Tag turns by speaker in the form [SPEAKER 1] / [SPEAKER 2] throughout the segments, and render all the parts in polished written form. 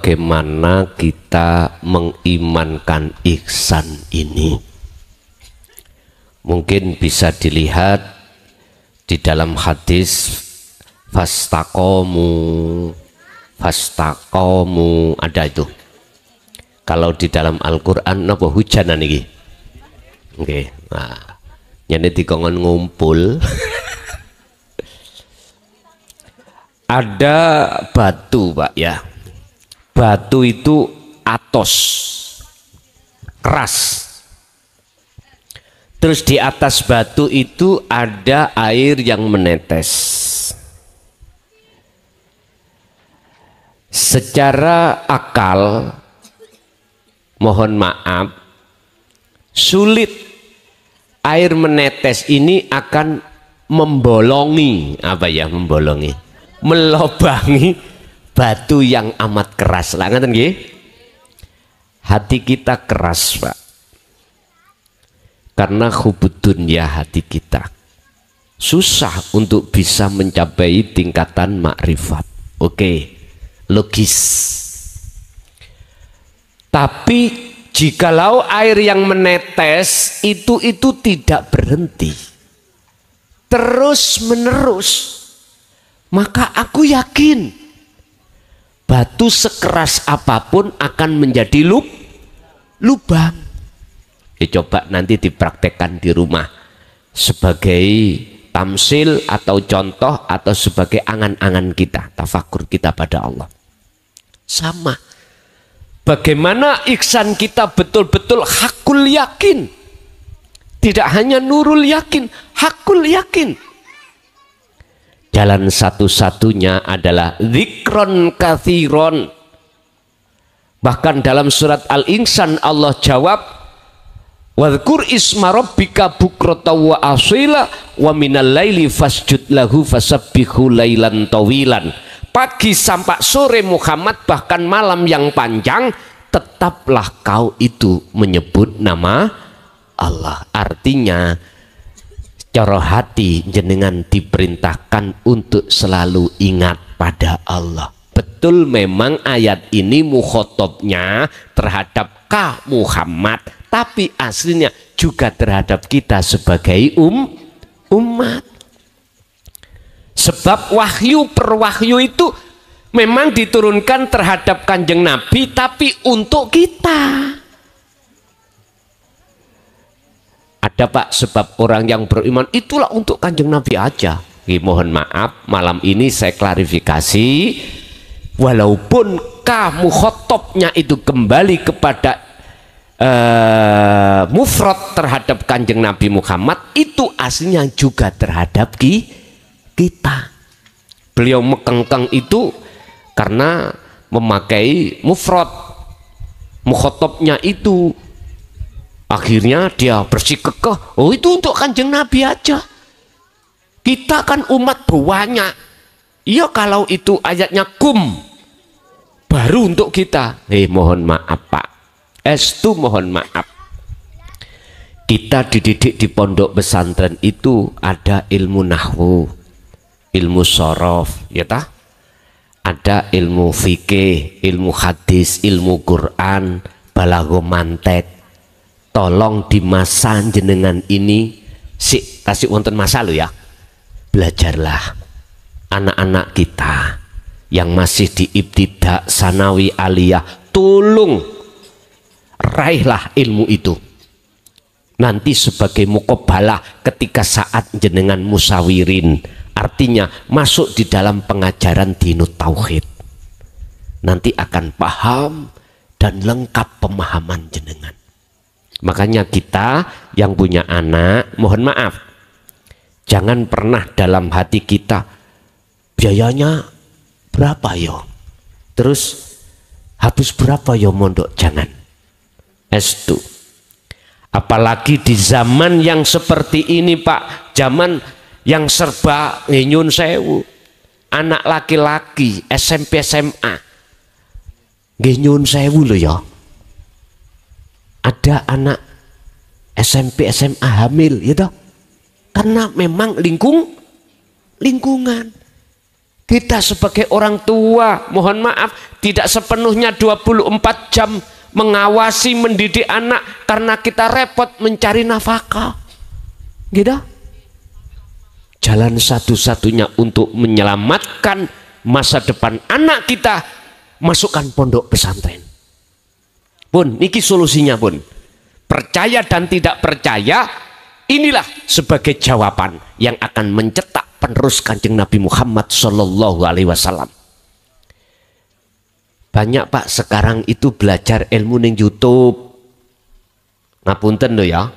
[SPEAKER 1] bagaimana kita mengimankan ihsan ini. Mungkin bisa dilihat di dalam hadis fastaqomu ada itu. Kalau di dalam Al-Qur'an napa hujanan iki? Oke. Nah, nyene dikongkon ngumpul. Ada batu, Pak, ya. Batu itu atos, keras. Terus di atas batu itu ada air yang menetes. Secara akal, mohon maaf, sulit air menetes ini akan membolongi, melobangi batu yang amat keras. Lah ngaten nggih? Hati kita keras, Pak. Karena hubud dunya hati kita susah untuk bisa mencapai tingkatan makrifat. Oke, logis. Tapi jikalau air yang menetes itu tidak berhenti, terus menerus, maka aku yakin batu sekeras apapun akan menjadi lubang. Coba nanti dipraktekkan di rumah sebagai tamsil atau contoh atau sebagai angan-angan kita, tafakur kita pada Allah. Sama. Bagaimana ihsan kita betul-betul hakul yakin. Tidak hanya nurul yakin, hakul yakin. Jalan satu-satunya adalah zikron kathiron. Bahkan dalam surat Al-Insan Allah jawab, wadhkur isma rabbika bukrata wa asila wa minal laili fasjud lahu fasabbihu lailan tawilan. Pagi sampai sore Muhammad, bahkan malam yang panjang, tetaplah kau itu menyebut nama Allah. Artinya cara hati jenengan diperintahkan untuk selalu ingat pada Allah. Betul, memang ayat ini mukhotobnya terhadap Ka Muhammad, tapi aslinya juga terhadap kita sebagai umat. Sebab wahyu per wahyu itu memang diturunkan terhadap Kanjeng Nabi, tapi untuk kita. Ada, Pak, sebab orang yang beriman itulah untuk Kanjeng Nabi aja. Mohon maaf, malam ini saya klarifikasi, walaupun kamu khotobnya itu kembali kepada mufrad terhadap Kanjeng Nabi Muhammad, itu aslinya juga terhadap kita. Beliau mekengkeng itu karena memakai mufrad, mukhotobnya itu. Akhirnya dia bersikukuh, oh itu untuk Kanjeng Nabi aja. Kita kan umat banyak. Iya, kalau itu ayatnya kum, baru untuk kita. Mohon maaf, Pak. Estu mohon maaf. Kita dididik di pondok pesantren itu ada ilmu nahwu, ilmu sorof, ya tah? Ada ilmu fikih, ilmu hadis, ilmu Quran, balaghah mantek. Tolong di masa jenengan ini kasih wonten masa lo ya, belajarlah anak-anak kita yang masih di ibtidak, sanawi, aliyah, tolong raihlah ilmu itu. Nanti sebagai muqabbalah ketika saat jenengan musawirin, artinya masuk di dalam pengajaran dinut tauhid, nanti akan paham dan lengkap pemahaman jenengan. Makanya kita yang punya anak, mohon maaf, jangan pernah dalam hati kita biayanya berapa yo, terus habis berapa yo mondok, jangan. Estu. Apalagi di zaman yang seperti ini, Pak, zaman yang serba nyun sewu, anak laki-laki SMP SMA nyun sewu loh ya. Ada anak SMP SMA hamil, ya toh? Karena memang lingkungan Kita sebagai orang tua, mohon maaf, tidak sepenuhnya 24 jam mengawasi, mendidik anak karena kita repot mencari nafkah. Gitu? Jalan satu-satunya untuk menyelamatkan masa depan anak kita, masukkan pondok pesantren. Pun, niki solusinya pun. Percaya dan tidak percaya, inilah sebagai jawaban yang akan mencetak penerus Kanjeng Nabi Muhammad Sallallahu Alaihi Wasallam. Banyak Pak sekarang itu belajar ilmu ning YouTube. Ngapunten loh ya.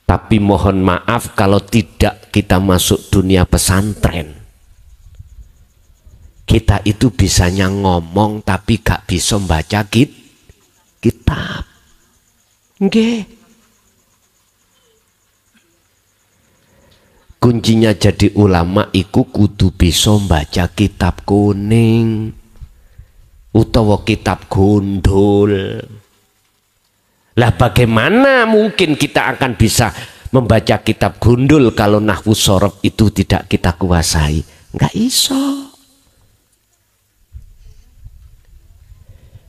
[SPEAKER 1] Tapi mohon maaf kalau tidak kita masuk dunia pesantren. Kita itu bisanya ngomong tapi gak bisa baca kitab. Nggih. Kuncinya jadi ulama iku kudu bisa baca kitab kuning utawa kitab gundul. Lah bagaimana mungkin kita akan bisa membaca kitab gundul kalau nahwu shorof itu tidak kita kuasai? Enggak iso.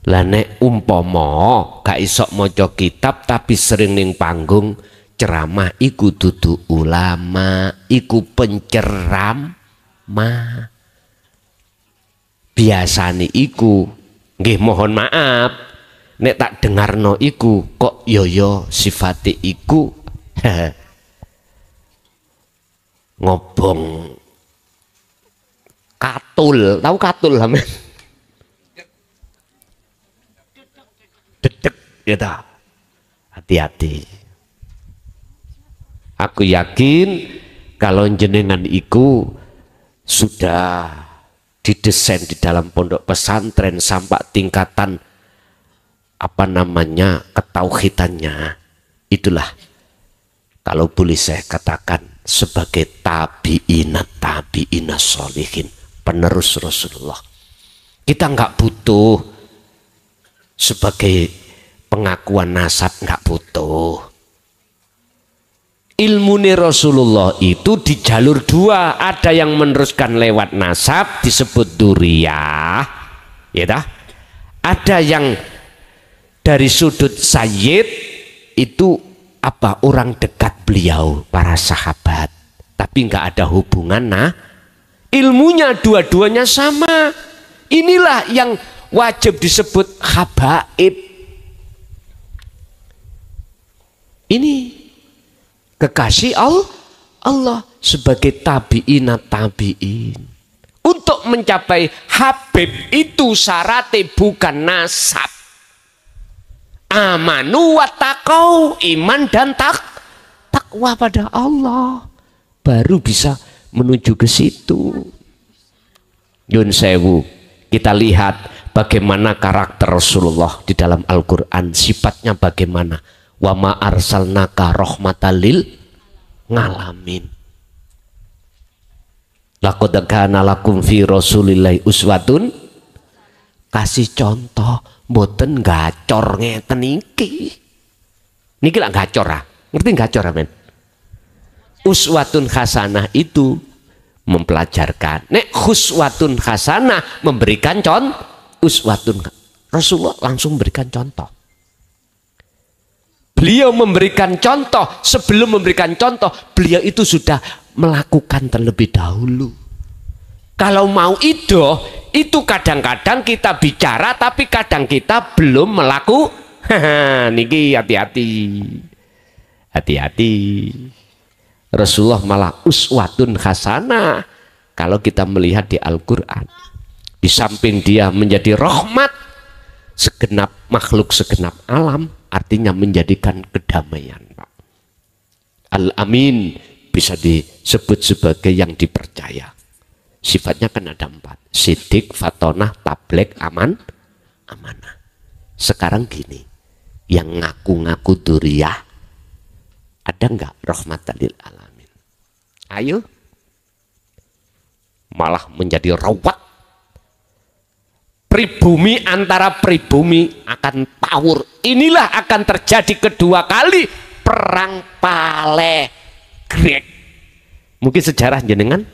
[SPEAKER 1] Lah nek umpama gak iso maca kitab tapi sering ning panggung ceramah, iku dudu ulama, iku penceramah. Biasane iku nggih mohon maaf nek tak dengarno iku kok yo sifate iku ngobong katul, tahu katul sampean? Dedek ya ta. Hati-hati. Aku yakin kalau jenengan iku sudah didesain di dalam pondok pesantren sampai tingkatan apa namanya ketauhidannya, itulah kalau boleh saya katakan sebagai tabi'ina sholihin, penerus Rasulullah. Kita nggak butuh sebagai pengakuan nasab, nggak butuh. Ilmune Rasulullah itu di jalur dua, ada yang meneruskan lewat nasab disebut duriyah, ya dah. Ada yang dari sudut sayyid itu apa, orang dekat beliau, para sahabat, tapi nggak ada hubungan. Nah, ilmunya dua-duanya sama. Inilah yang wajib disebut habaib. Ini kekasih Allah sebagai tabi'in. Untuk mencapai habib itu syaratnya bukan nasab. Amanu wa taqau, iman dan takwa pada Allah, baru bisa menuju ke situ. Yun sewu, kita lihat bagaimana karakter Rasulullah di dalam Al-Quran, sifatnya bagaimana. Wa ma arsalnaka rahmatan lil ngalamin. Laqad kana lakum fi Rasulillahi uswatun, kasih contoh mboten gacor ngeten iki. Niki lak gacor ah. Ngerti gacor men? Uswatun hasanah itu mempelajarkan. Nek khuswatun hasanah memberikan contoh. Uswatun Rasulullah langsung memberikan contoh. Beliau memberikan contoh, sebelum memberikan contoh, beliau itu sudah melakukan terlebih dahulu. Kalau mau itu kadang-kadang kita bicara, tapi kadang kita belum melakukan. Niki hati-hati. Hati-hati. Rasulullah malah uswatun hasanah. Kalau kita melihat di Al-Quran, di samping dia menjadi rahmat segenap makhluk, segenap alam, artinya menjadikan kedamaian, Pak. Al-Amin bisa disebut sebagai yang dipercaya. Sifatnya kan ada 4. Sidik, fatonah, tablek, amanah. Sekarang gini, yang ngaku-ngaku duriyah, ada nggak rahmatan lil alamin? Ayo. Malah menjadi rawat. Pribumi antara pribumi akan tawur. Inilah akan terjadi kedua kali perang Palegrek. Mungkin sejarah jenengan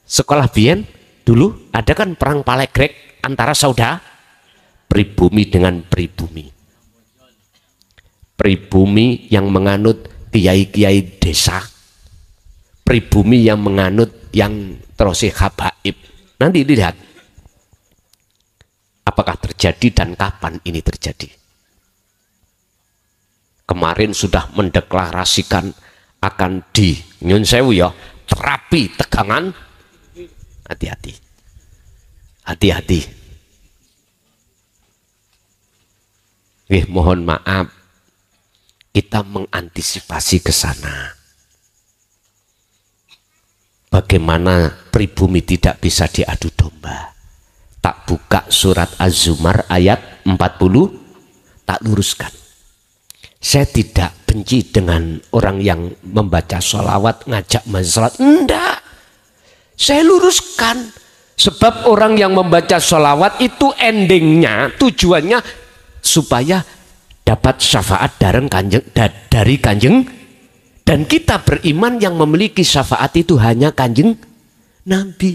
[SPEAKER 1] sekolah biyen dulu ada kan perang Palegrek antara saudara pribumi dengan pribumi. Pribumi yang menganut kiai-kiai desa, pribumi yang menganut yang terus habaib. Nanti dilihat apakah terjadi dan kapan ini terjadi. Kemarin sudah mendeklarasikan akan di nyun sewu ya, terapi tegangan. Hati-hati, hati-hati. Mohon maaf, kita mengantisipasi ke sana. Bagaimana pribumi tidak bisa diadu domba? Tak buka surat Az-Zumar ayat 40, tak luruskan. Saya tidak benci dengan orang yang membaca sholawat, ngajak masalah. Enggak. Saya luruskan. Sebab orang yang membaca sholawat itu endingnya, tujuannya supaya dapat syafaat dari kanjeng. Dan kita beriman yang memiliki syafaat itu hanya kanjeng Nabi.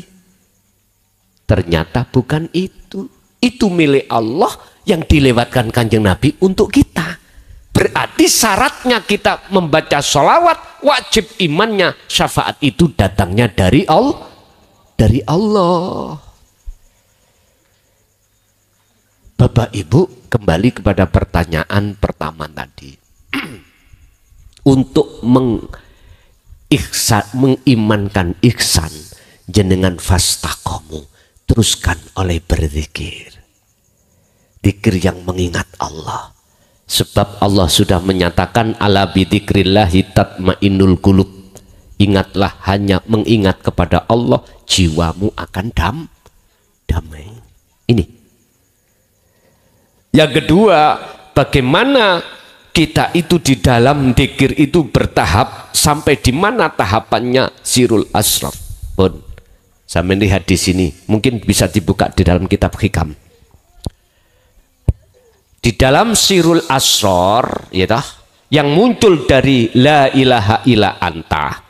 [SPEAKER 1] Ternyata bukan itu. Itu milik Allah yang dilewatkan kanjeng Nabi untuk kita. Berarti syaratnya kita membaca sholawat, wajib imannya syafaat itu datangnya dari Allah. Dari Allah. Bapak Ibu, kembali kepada pertanyaan pertama tadi. Untuk mengimankan ihsan, jenengan fastaqomu, teruskan oleh berzikir. Zikir yang mengingat Allah. Sebab Allah sudah menyatakan ala bidzikrillahi tatmainnul qulub. Ingatlah, hanya mengingat kepada Allah, jiwamu akan damai. Ini. Yang kedua, bagaimana kita itu di dalam zikir itu bertahap, sampai di mana tahapannya sirul asrar. Pun saya melihat di sini, mungkin bisa dibuka di dalam kitab hikam. Di dalam sirul asrar, ya toh, yang muncul dari la ilaha illa anta.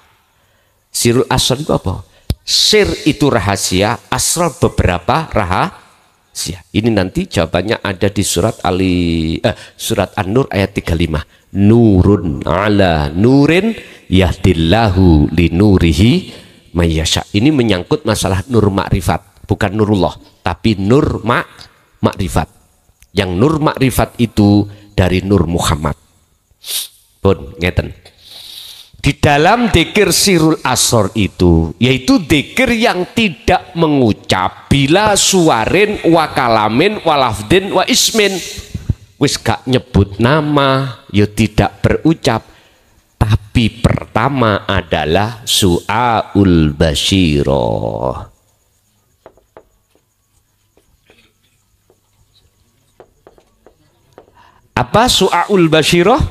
[SPEAKER 1] Sirul asrar itu apa? Sir itu rahasia, asrar beberapa rahasia. Ini nanti jawabannya ada di surat surat An-Nur ayat 35. Nurun ala nurin yahdillahu linurihi mayyasha. Ini menyangkut masalah nur makrifat, bukan nurullah, tapi nur makrifat. Yang nur makrifat itu dari Nur Muhammad. Pun ngeten. Di dalam dzikir sirul asrar itu, yaitu dzikir yang tidak mengucap bila suarin wa kalamin wa lafdin wa ismin. Wis gak nyebut nama, ya tidak berucap. Tapi pertama adalah su'aul basyirah. Apa su'aul basyirah?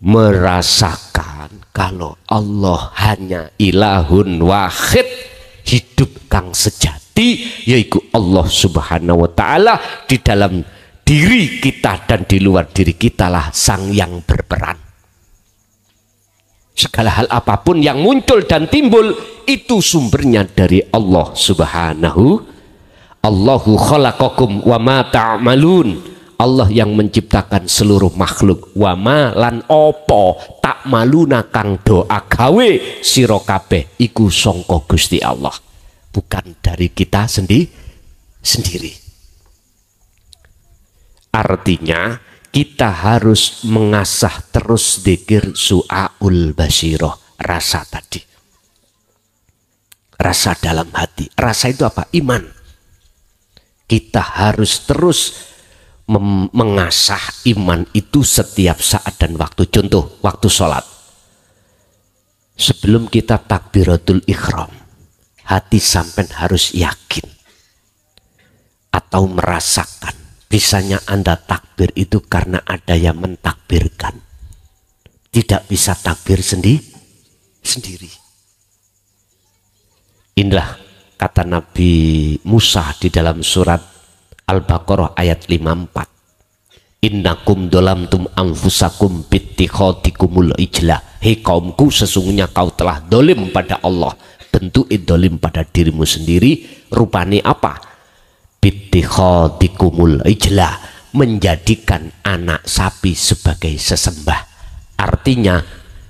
[SPEAKER 1] Merasakan kalau Allah hanya ilahun wahid, hidup kang sejati, yaitu Allah subhanahu wa ta'ala. Di dalam diri kita dan di luar diri kita lah sang yang berperan. Segala hal apapun yang muncul dan timbul itu sumbernya dari Allah subhanahu. Allahu khalaqakum wa ma ta'malun. Allah yang menciptakan seluruh makhluk. Wama lan opo tak maluna kang doa gawe sira kabeh iku sangka Gusti Allah, bukan dari kita sendiri. Artinya kita harus mengasah terus dzikir su'aul basyirah, rasa tadi, rasa dalam hati. Rasa itu apa? Iman. Kita harus terus mengasah iman itu setiap saat dan waktu. Contoh, waktu sholat, sebelum kita takbiratul ihram, hati sampean harus yakin atau merasakan. Bisanya Anda takbir itu karena ada yang mentakbirkan. Tidak bisa takbir sendiri. Inilah kata Nabi Musa di dalam surat Al-Baqarah ayat 54. Innakum dolamtum anfusakum bittikhadikumul ijlah hei kaumku, sesungguhnya kau telah dolim pada Allah. Bentuk dolim pada dirimu sendiri, rupane apa? Bittikhadikumul ijla, menjadikan anak sapi sebagai sesembah. Artinya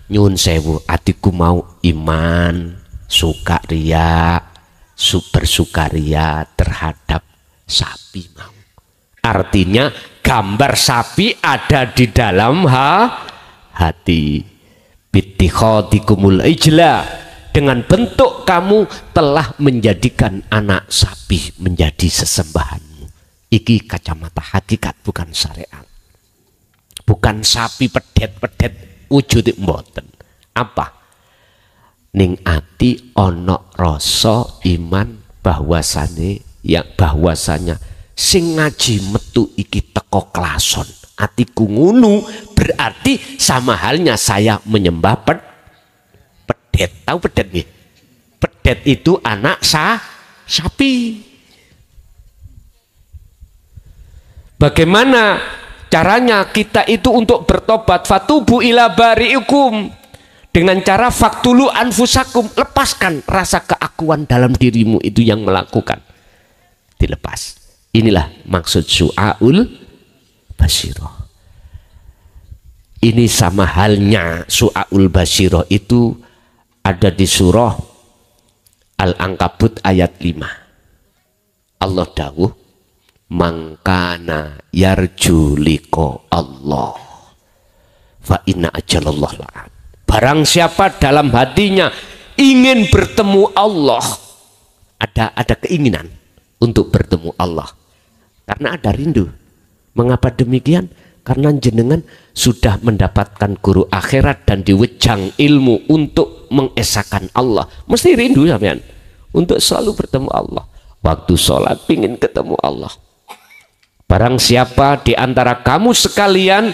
[SPEAKER 1] nyun sewu, atiku mau iman, sukaria, bersukaria terhadap sapi mau. Artinya gambar sapi ada di dalam hati. Bittikhadikumul ijla, dengan bentuk kamu telah menjadikan anak sapi menjadi sesembahanmu. Iki kacamata hakikat, bukan syariat. Bukan sapi pedet-pedet wujud mboten. Apa? Ning ati ono rasa iman bahwasanya sing ngaji metu iki teko klason. Atiku ngunu, berarti sama halnya saya menyembah pedet. Tahu pedet nih? Pedet itu anak sapi. Bagaimana caranya kita itu untuk bertobat? Fatubu ila bari'ikum, dengan cara faktulu anfusakum, lepaskan rasa keakuan dalam dirimu itu yang melakukan, dilepas. Inilah maksud su'aul basyirah. Ini sama halnya su'aul basyirah itu ada di surah Al-Ankabut ayat 5. Allah dawuh, mangkana yarju liqa Allah fa inna ajalallah la'at. Barang siapa dalam hatinya ingin bertemu Allah, ada keinginan untuk bertemu Allah, karena ada rindu. Mengapa demikian? Karena jenengan sudah mendapatkan guru akhirat dan diwejang ilmu untuk mengesahkan Allah. Mesti rindu sampean untuk selalu bertemu Allah. Waktu sholat pingin ketemu Allah. Barang siapa di antara kamu sekalian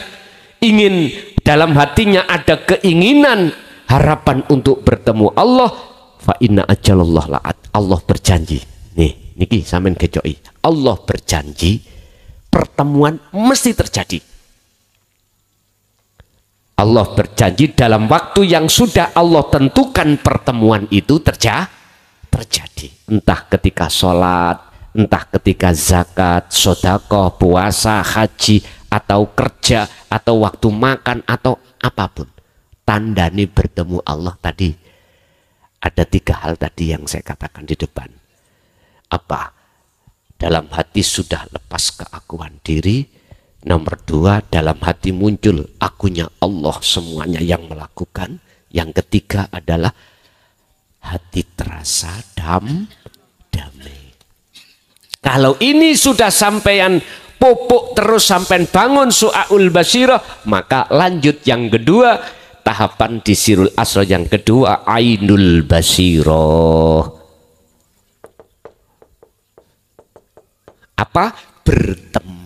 [SPEAKER 1] ingin, dalam hatinya ada keinginan, harapan untuk bertemu Allah, fa inna ajalallah la'at. Allah berjanji. Nih, niki sampean kecoi. Allah berjanji pertemuan mesti terjadi. Allah berjanji dalam waktu yang sudah Allah tentukan pertemuan itu terjadi. Entah ketika sholat, entah ketika zakat, sedekah, puasa, haji, atau kerja, atau waktu makan, atau apapun. Tandanya bertemu Allah tadi. Ada 3 hal tadi yang saya katakan di depan. Apa? Dalam hati sudah lepas keakuan diri. Nomor 2, dalam hati muncul akunya Allah semuanya yang melakukan. Yang ketiga adalah hati terasa damai. Kalau ini sudah sampean pupuk terus sampean bangun su'aul basyirah, maka lanjut yang kedua, tahapan di sirul asra yang kedua, ainul basyirah. Apa? Bertemu.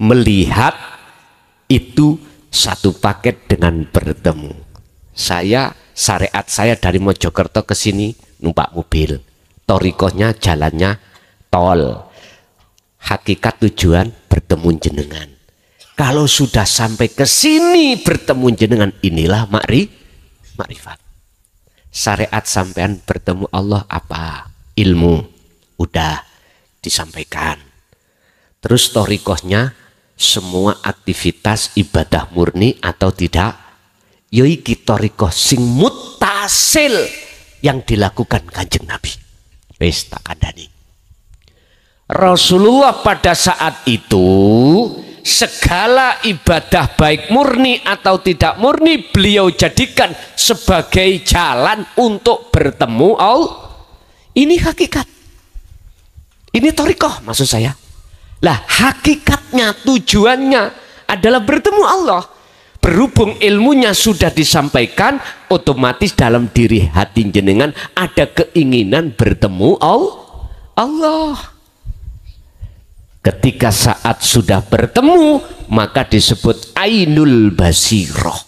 [SPEAKER 1] Melihat itu satu paket dengan bertemu. Syariat saya dari Mojokerto ke sini numpak mobil. Torikohnya jalannya tol. Hakikat tujuan bertemu jenengan. Kalau sudah sampai ke sini bertemu jenengan, inilah makrifat. Syariat sampean bertemu Allah apa? Ilmu. Udah disampaikan. Terus torikohnya semua aktivitas ibadah murni atau tidak, yoiki torikoh sing mutasil yang dilakukan Kanjeng Nabi. Wis tak kandani. Rasulullah pada saat itu segala ibadah baik murni atau tidak murni beliau jadikan sebagai jalan untuk bertemu Allah. Ini hakikat. Ini torikoh maksud saya. Lah hakikatnya, tujuannya adalah bertemu Allah. Berhubung ilmunya sudah disampaikan, otomatis dalam diri hati jenengan ada keinginan bertemu Allah. Ketika saat sudah bertemu, maka disebut ainul basirah,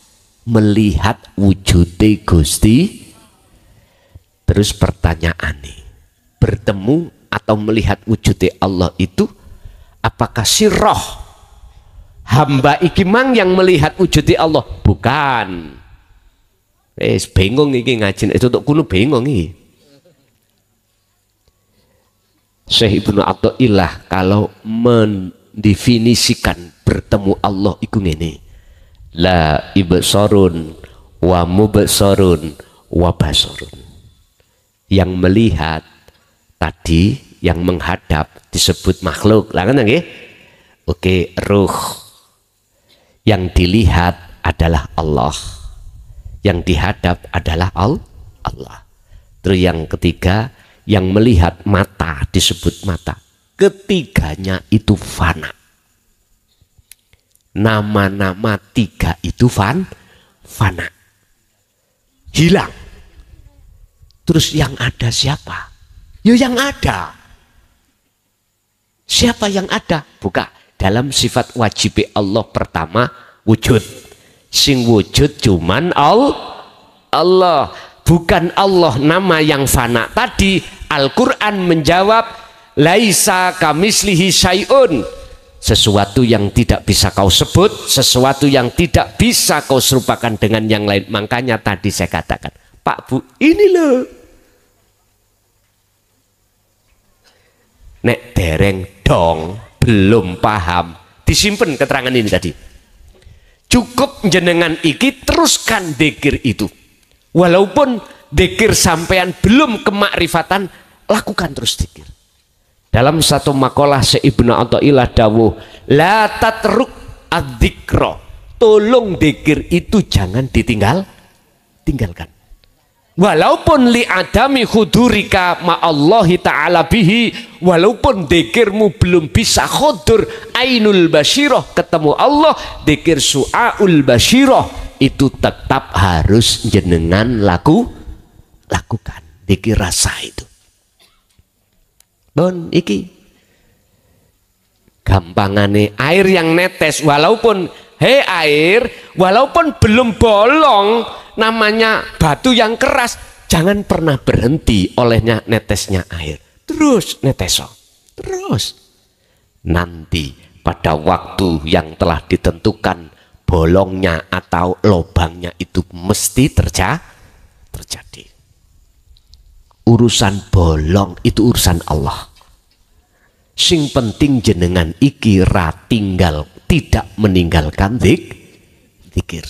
[SPEAKER 1] melihat wujudnya Gusti. Terus pertanyaan nih, bertemu atau melihat wujudnya Allah itu apakah sirroh? Hamba iki mang yang melihat wujudnya Allah? Bukan. Bingung iki ngaji itu untuk kuno bingung iki. Syekh Ibnu Athaillah kalau mendefinisikan bertemu Allah iku ngene. La ibsarun wa mubsarun wa basarun. Yang melihat tadi, yang menghadap disebut makhluk. Lah kan nggih? Oke, ruh. Yang dilihat adalah Allah. Yang dihadap adalah Allah. Terus yang ketiga, yang melihat mata disebut mata. Ketiganya itu fana. Nama-nama tiga itu fana. Hilang. Terus yang ada siapa? Ya yang ada. Siapa yang ada? Buka. Dalam sifat wajib Allah pertama wujud. Sing wujud cuman Allah. Bukan Allah nama yang fana. Tadi Al-Quran menjawab laisa kamislihi syai'un. Sesuatu yang tidak bisa kau sebut, sesuatu yang tidak bisa kau serupakan dengan yang lain. Makanya tadi saya katakan, Pak Bu, ini loh. Nek dereng dong, belum paham, disimpan keterangan ini tadi. Cukup jenengan iki teruskan dzikir itu. Walaupun dzikir sampean belum kemakrifatan, lakukan terus dzikir. Dalam satu makalah Ibnu Athaillah dawuh, la tatruk adzikra. Tolong dzikir itu jangan tinggalkan. Walaupun li adami hudurika ma'allahi ta'ala bihi, walaupun dzikirmu belum bisa khudur ainul basyirah ketemu Allah, dzikir su'aul basyirah itu tetap harus jenengan lakukan. Dzikir rasa itu. Don iki gampangane air yang netes, walaupun air walaupun belum bolong, namanya batu yang keras, jangan pernah berhenti olehnya netesnya air, terus neteso terus. Nanti pada waktu yang telah ditentukan, bolongnya atau lobangnya itu mesti terjadi. Urusan bolong itu urusan Allah. Sing penting jenengan iki ra tinggal, tidak meninggalkan dzikir.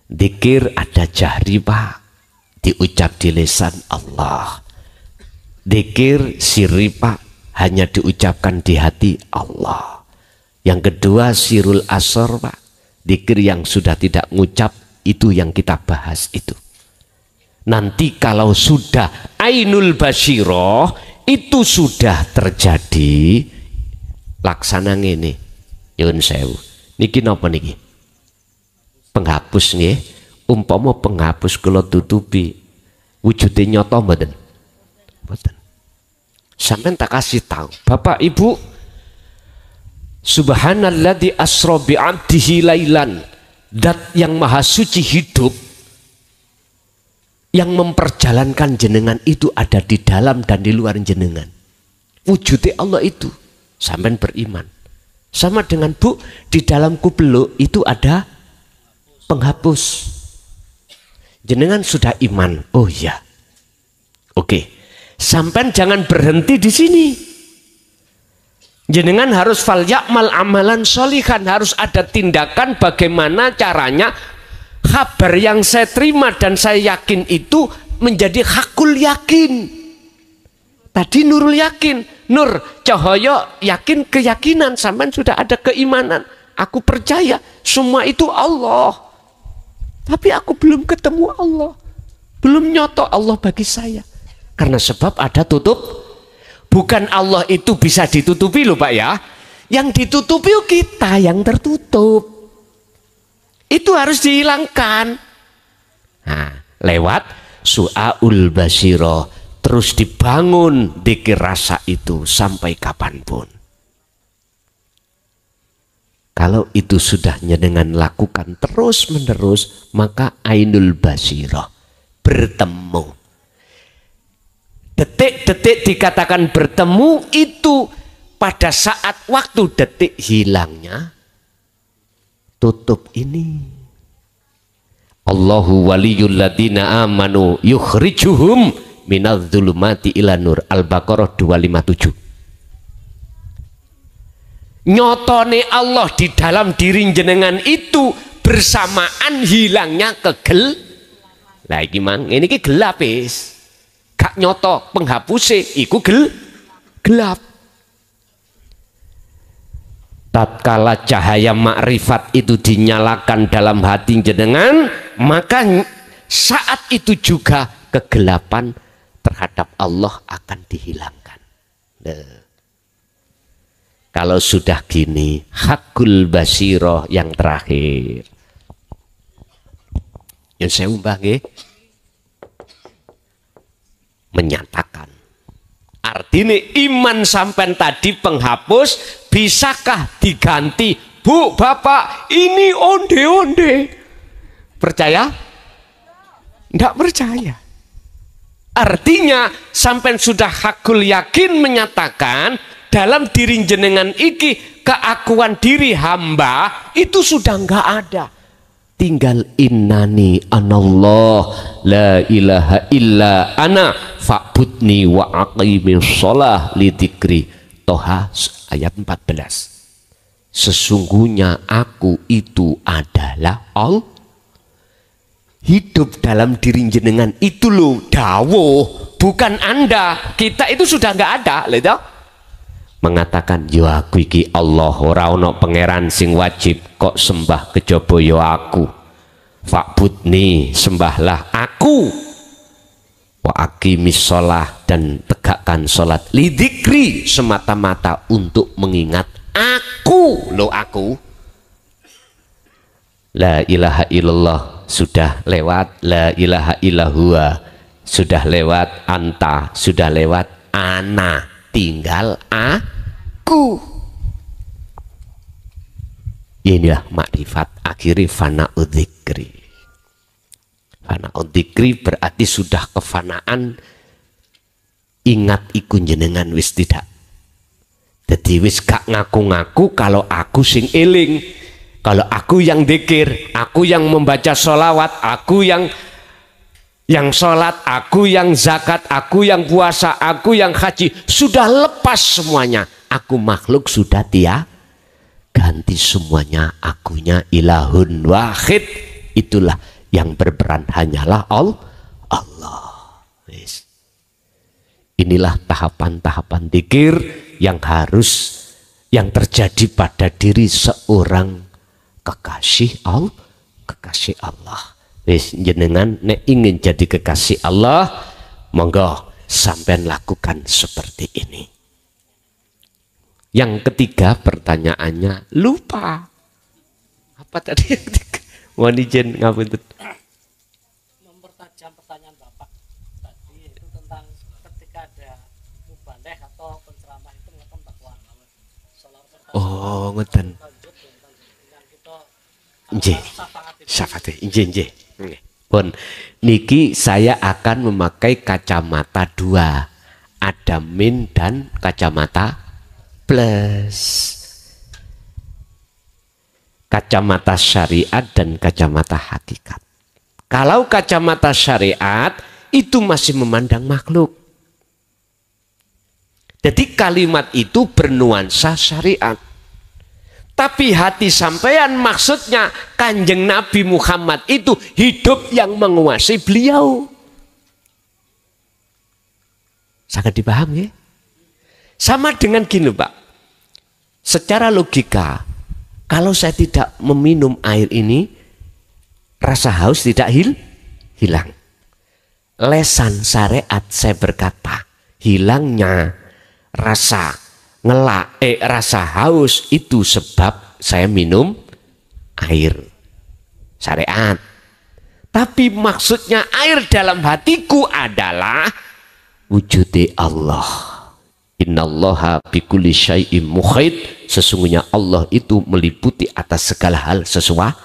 [SPEAKER 1] Dzikir ada jahri Pak, diucap di lisan Allah. Dzikir sirri Pak, hanya diucapkan di hati Allah. Yang kedua sirul asor Pak, dzikir yang sudah tidak ngucap, itu yang kita bahas itu. Nanti kalau sudah ainul basyiroh itu sudah terjadi, laksana ngene. Nyuwun sewu. Niki napa niki? Penghapus nggih. Umpama penghapus kula tutupi, wujude nyata mboten? Mboten. Sampeyan tak kasih tahu, Bapak Ibu, subhanalladzi asra bi 'abdihi lailan, zat yang maha suci hidup, yang memperjalankan jenengan itu ada di dalam dan di luar jenengan. Wujudnya Allah itu, sampean beriman. Sama dengan Bu, di dalam kubeluk itu ada penghapus. Jenengan sudah iman. Oh iya. Oke. Sampean jangan berhenti di sini. Jenengan harus fal ya'mal amalan sholihan, harus ada tindakan bagaimana caranya kabar yang saya terima dan saya yakin itu menjadi hakul yakin. Tadi nurul yakin, nur cahaya yakin, keyakinan. Sampai sudah ada keimanan, aku percaya semua itu Allah, tapi aku belum ketemu Allah, belum nyoto Allah bagi saya. Karena sebab ada tutup. Bukan Allah itu bisa ditutupi loh Pak ya, yang ditutupi kita yang tertutup. Itu harus dihilangkan. Nah, lewat su'aul basyirah, terus dibangun dzikir rasa itu sampai kapanpun. Kalau itu sudah dengan lakukan terus menerus, maka ainul basyirah, bertemu. Detik-detik dikatakan bertemu itu pada saat waktu detik hilangnya tutup ini. Allahu waliyul ladina amanu yukhrijuhum minadz-dzulumati ila nur. Al-Baqarah 257. Nyotone Allah di dalam diri jenengan itu bersamaan hilangnya kegel. Lah iki mang ini ki gelap wis. Gak nyoto penghapuse iku gelap. Tatkala cahaya makrifat itu dinyalakan dalam hati jenengan, maka saat itu juga kegelapan terhadap Allah akan dihilangkan. Kalau sudah gini, hakul basiroh yang terakhir. Yang saya umbah menyatakan. Artinya iman sampai tadi penghapus, bisakah diganti? Bu, bapak, ini onde-onde. Percaya? Tidak percaya. Artinya sampai sudah hakul yakin menyatakan dalam diri jenengan iki keakuan diri hamba itu sudah enggak ada. Tinggal innani anallah la ilaha illa ana fa'budni wa aqimis shalah li dzikri. Toha ayat 14. Sesungguhnya aku itu adalah Allah. Hidup dalam diri jenengan itu loh dawuh, bukan Anda. Kita itu sudah nggak ada, lihat. Mengatakan yo aku iki Allah, ora ono pangeran sing wajib kok sembah kejaba yo aku. Fa'budni, sembahlah aku. Wa aqimis shalah, dan tegakkan salat lidzikri, semata-mata untuk mengingat aku. Lo aku. La ilaha illallah sudah lewat, la ilaha illallah sudah lewat, anta sudah lewat, ana tinggal aku. Inilah makrifat akhiri fana'ud dzikri. Fana'ud dzikri berarti sudah kefanaan ingat iku jenengan wis tidak. Jadi wis gak ngaku-ngaku kalau aku sing eling, kalau aku yang dzikir, aku yang membaca sholawat, aku yang sholat, aku yang zakat, aku yang puasa, aku yang haji, sudah lepas semuanya. Aku makhluk sudah ganti semuanya, akunya ilahun wahid. Itulah yang berperan hanyalah Allah. Inilah tahapan-tahapan dzikir yang terjadi pada diri seorang kekasih Allah. Jenengan nek ingin jadi kekasih Allah, monggo sampean lakukan seperti ini. Yang ketiga pertanyaannya lupa. Apa tadi yang ketiga? Mohon izin ngapunten.
[SPEAKER 2] Mempertajam pertanyaan Bapak tadi itu tentang ketika ada mubaleh atau penceramah itu melakukan dakwah.
[SPEAKER 1] Oh, ngoten. Nggih. Syafate, nggih. Pun niki saya akan memakai kacamata dua, ada min dan kacamata plus, kacamata syariat dan kacamata hakikat. Kalau kacamata syariat itu masih memandang makhluk, jadi kalimat itu bernuansa syariat. Tapi hati sampean maksudnya Kanjeng Nabi Muhammad itu hidup yang menguasai beliau. Sangat dipahami ya? Sama dengan gini Pak. Secara logika, kalau saya tidak meminum air ini, rasa haus tidak hilang. Lesan syariat saya berkata, hilangnya rasa rasa haus itu sebab saya minum air syariat. Tapi maksudnya air dalam hatiku adalah wujudi Allah. Innallaha bikulli syai'im muhit. Sesungguhnya Allah itu meliputi atas segala hal sesuatu.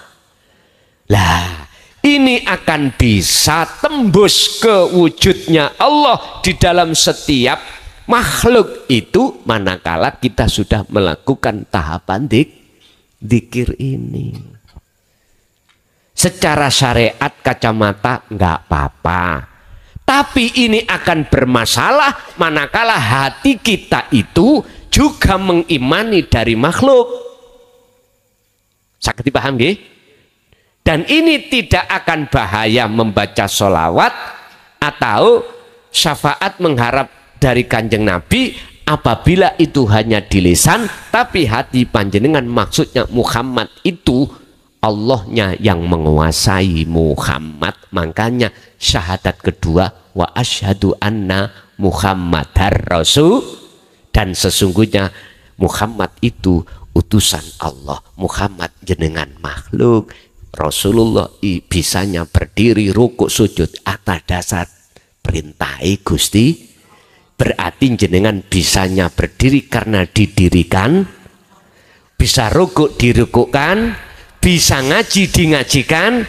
[SPEAKER 1] Lah, ini akan bisa tembus ke wujudnya Allah di dalam setiap makhluk itu manakala kita sudah melakukan tahapan dzikir ini. secara syariat kacamata nggak apa-apa. Tapi ini akan bermasalah manakala hati kita itu juga mengimani dari makhluk. Sakit dipaham nggih? Dan ini tidak akan bahaya membaca sholawat atau syafaat mengharap dari Kanjeng Nabi apabila itu hanya di lisan, tapi hati panjenengan maksudnya Muhammad itu Allahnya yang menguasai Muhammad. Makanya syahadat kedua, wa asyhadu anna Muhammadar Rasul, dan sesungguhnya Muhammad itu utusan Allah. Muhammad jenengan makhluk. Rasulullah bisanya berdiri rukuk sujud atas dasar perintah Gusti. Berarti jenengan bisanya berdiri karena didirikan, bisa rukuk dirukukkan, bisa ngaji dingajikan.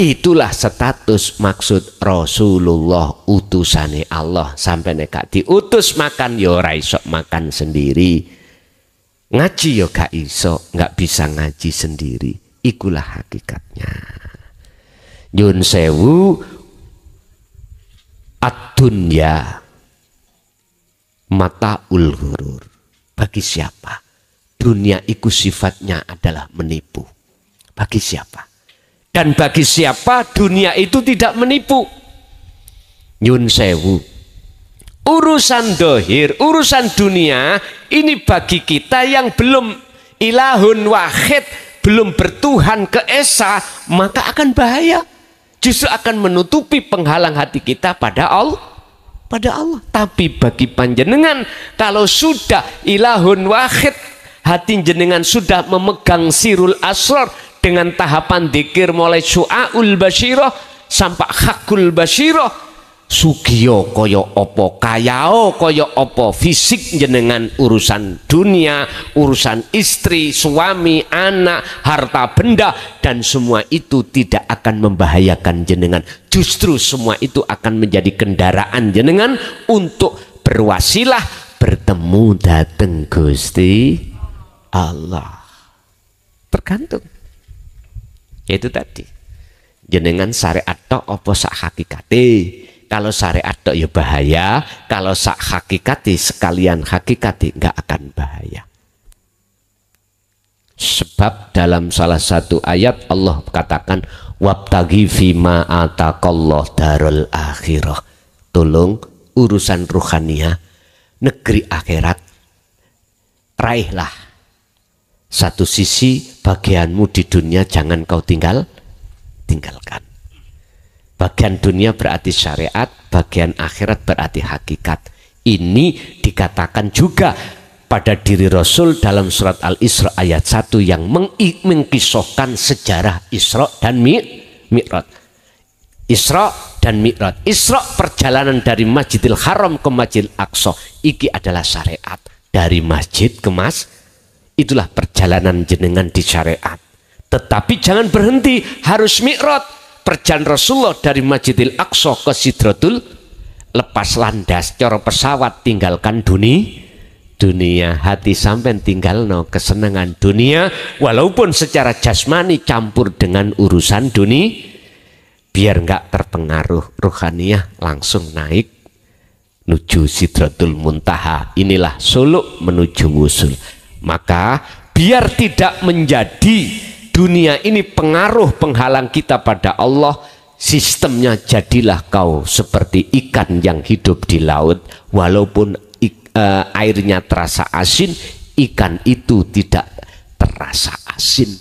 [SPEAKER 1] Itulah status maksud Rasulullah utusane Allah. Sampai nek diutus makan yo ora iso makan sendiri, ngaji yo gak iso, nggak bisa ngaji sendiri. Ikulah hakikatnya. Nyun sewu, ad-dunya mataul ghurur. Bagi siapa? Dunia itu sifatnya adalah menipu. Bagi siapa? Dan bagi siapa dunia itu tidak menipu? Nyun sewu, urusan dohir, urusan dunia ini bagi kita yang belum ilahun wahid, belum bertuhan ke esa, maka akan bahaya. Justru akan menutupi penghalang hati kita pada Allah. Tapi bagi panjenengan, kalau sudah ilahun wahid, hati jenengan sudah memegang sirul asrar dengan tahapan dzikir mulai syu'aul basyirah sampai hakul basyirah, sugiyo koyo opo, kayao koyo opo, fisik jenengan urusan dunia, urusan istri, suami, anak, harta benda, dan semua itu tidak akan membahayakan jenengan. Justru semua itu akan menjadi kendaraan jenengan untuk berwasilah bertemu dateng Gusti Allah. Tergantung. Itu tadi. Jenengan syariat tok opo sak hakikate. Kalau syariat tok ya bahaya, kalau sak hakikati sekalian hakikati nggak akan bahaya. Sebab dalam salah satu ayat Allah katakan wabtaghi fima ataqallah darul akhirah. Tolong urusan ruhania, negeri akhirat, raihlah. Satu sisi bagianmu di dunia jangan kau tinggalkan. Bagian dunia berarti syariat, bagian akhirat berarti hakikat. Ini dikatakan juga pada diri Rasul dalam surat Al-Isra ayat 1 yang mengkisahkan sejarah Isra dan Mi'raj. Isra dan Mi'raj. Isra perjalanan dari Masjidil Haram ke Masjidil Aqsa. Iki adalah syariat. Dari masjid ke itulah perjalanan jenengan di syariat. Tetapi jangan berhenti, harus Mi'raj. Perjalanan Rasulullah dari Masjidil Aqsa ke Sidratul, lepas landas coro pesawat, tinggalkan dunia, hati sampai tinggal no kesenangan dunia, walaupun secara jasmani campur dengan urusan dunia, biar nggak terpengaruh ruhaniyah, langsung naik menuju Sidratul Muntaha. Inilah suluk menuju wusul. Maka biar tidak menjadi dunia ini pengaruh penghalang kita pada Allah, sistemnya jadilah kau seperti ikan yang hidup di laut. Walaupun airnya terasa asin, ikan itu tidak terasa asin.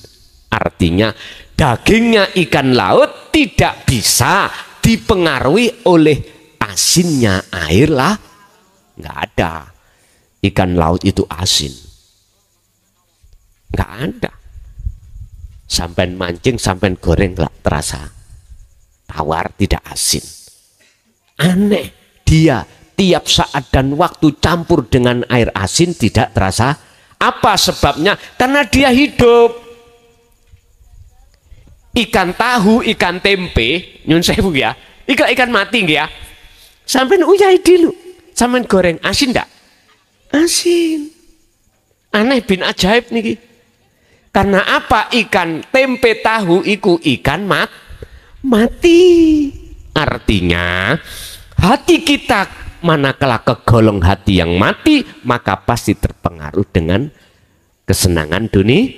[SPEAKER 1] Artinya dagingnya ikan laut tidak bisa dipengaruhi oleh asinnya air lah. Nggak ada. Ikan laut itu asin. Nggak ada. Sampai mancing, sampai goreng lah terasa tawar, tidak asin. Aneh, dia tiap saat dan waktu campur dengan air asin tidak terasa. Apa sebabnya? Karena dia hidup. Ikan tahu, ikan tempe, nyun sewu ya, ikan mati ya. Sampai uyai dulu, sampai goreng asin enggak? Asin. Aneh bin ajaib nih. Karena apa? Ikan tempe tahu iku ikan mati. Artinya hati kita manakala kegolong hati yang mati, maka pasti terpengaruh dengan kesenangan dunia.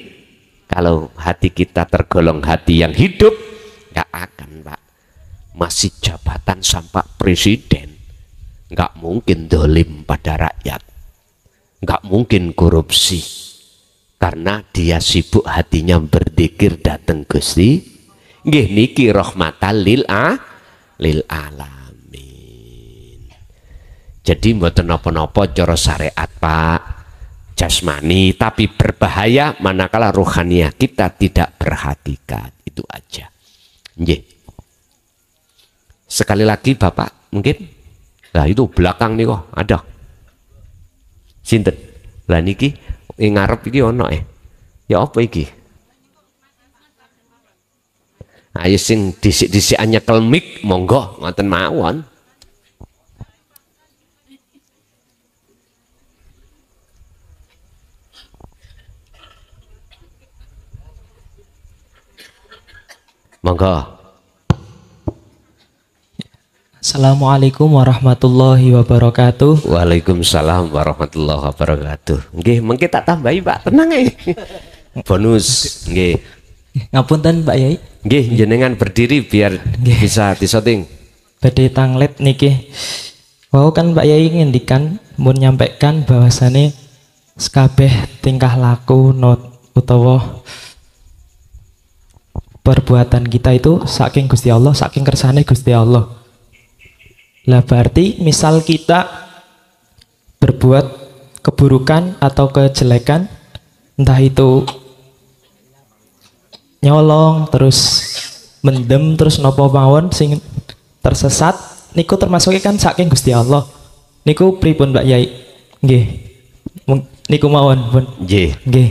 [SPEAKER 1] Kalau hati kita tergolong hati yang hidup, nggak akan, Pak. Masih jabatan sampai presiden, nggak mungkin dolim pada rakyat, nggak mungkin korupsi, karena dia sibuk hatinya berzikir dateng Gusti. Nggih niki rahmatan lil alamin. Jadi mboten napa-napa cara syariat, Pak, jasmani, tapi berbahaya manakala rohaniah kita tidak berhakikat. Itu aja. Nggih. Sekali lagi Bapak mungkin. Nah itu belakang nih kok ada. Sinten? Lah niki ngarep iki ono ya apa iki? Ayo sing disik-disik nyekel mik monggo ngoten mawon. Monggo.
[SPEAKER 3] Assalamualaikum warahmatullahi wabarakatuh.
[SPEAKER 1] Waalaikumsalam warahmatullahi wabarakatuh. Nggih, mengki tak tambahi, Pak. Tenang bonus. Nggih.
[SPEAKER 3] Ngapunten Pak Yai.
[SPEAKER 1] Nggih, jenengan berdiri biar bisa disoting.
[SPEAKER 3] Badhe tanglet niki. Wau kan Pak Yai ngendikan mun nyampaikan bahwasane sekabeh tingkah laku utawa perbuatan kita itu saking Gusti Allah, saking kersane Gusti Allah. Lah berarti misal kita berbuat keburukan atau kejelekan, entah itu nyolong, terus mendem, terus nopo mawon sing tersesat, niku termasuknya kan saking Gusti Allah. Niku pripun Mbak Yai? Nggih. Niku mawon pun.
[SPEAKER 1] Nggih.
[SPEAKER 3] Nggih.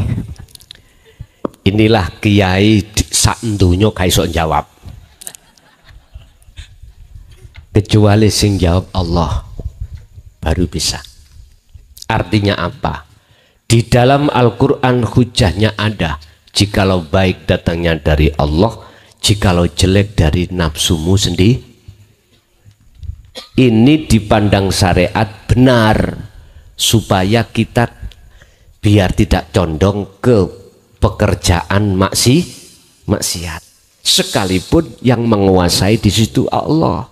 [SPEAKER 1] Inilah kiai sak donya ga iso jawab. Kecuali sing jawab Allah baru bisa. Artinya apa? Di dalam Al-Quran hujahnya ada. Jikalau baik datangnya dari Allah, jikalau jelek dari nafsumu sendiri. Ini dipandang syariat benar, supaya kita biar tidak condong ke pekerjaan maksiat. Sekalipun yang menguasai di situ Allah.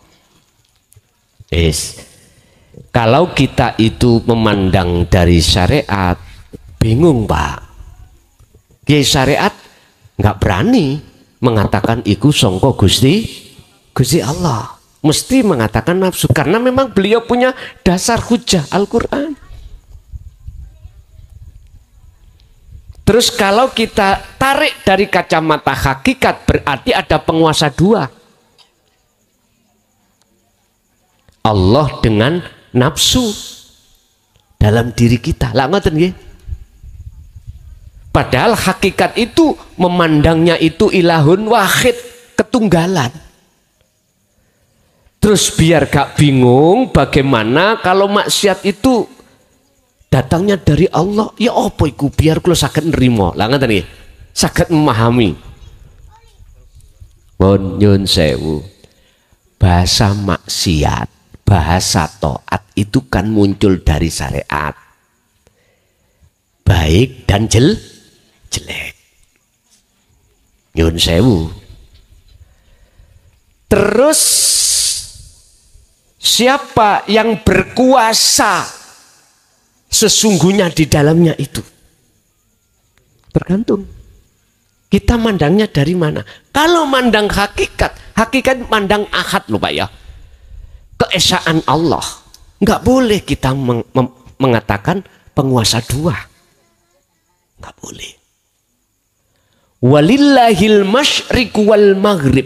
[SPEAKER 1] Kalau kita itu memandang dari syariat, bingung Pak. Kiai syariat nggak berani mengatakan iku songko Gusti Allah. Mesti mengatakan nafsu, karena memang beliau punya dasar hujah Al-Quran. Terus kalau kita tarik dari kacamata hakikat, berarti ada penguasa dua. Allah dengan nafsu dalam diri kita. Lah ngoten nggih. Padahal hakikat itu memandangnya itu ilahun wahid, ketunggalan. Terus biar gak bingung bagaimana kalau maksiat itu datangnya dari Allah, ya apa iku biar kula saged nrimo. Lah ngoten nggih. Saged memahami. Mohon nyuwun sewu. Bahasa maksiat, bahasa taat itu kan muncul dari syariat, baik dan jelek. Nyun sewu. Terus siapa yang berkuasa sesungguhnya di dalamnya itu? Tergantung kita mandangnya dari mana. Kalau mandang hakikat, hakikat mandang ahad loh Pak ya, keesaan Allah, nggak boleh kita mengatakan penguasa dua, nggak boleh. Walillahil masyriq wal maghrib,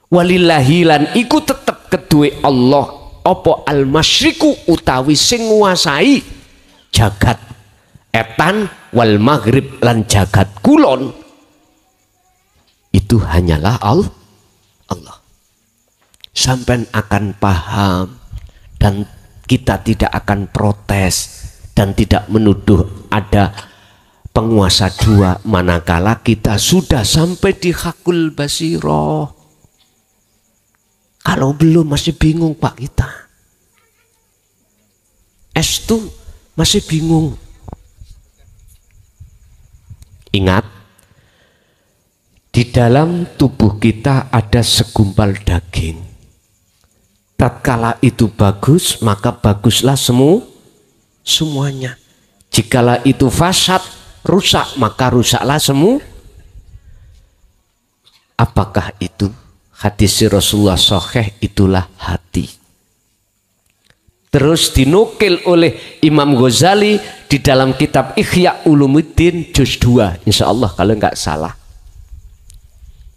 [SPEAKER 1] walillahilan iku tetep kedue Allah apa al masyriku utawi sing nguasai jagat etan, wal maghrib lan jagat kulon, itu hanyalah Allah. Sampai akan paham dan kita tidak akan protes dan tidak menuduh ada penguasa dua manakala kita sudah sampai di hakul basiroh. Kalau belum masih bingung Pak kita. S2 masih bingung. Ingat, di dalam tubuh kita ada segumpal daging. Tatkala itu bagus, maka baguslah semuanya. Jikalau itu fasad, rusak, maka rusaklah semua. Apakah itu? Hadis Rasulullah sahih, itulah hati. Terus dinukil oleh Imam Ghazali di dalam kitab Ihya Ulumuddin juz 2, insya Allah kalau nggak salah.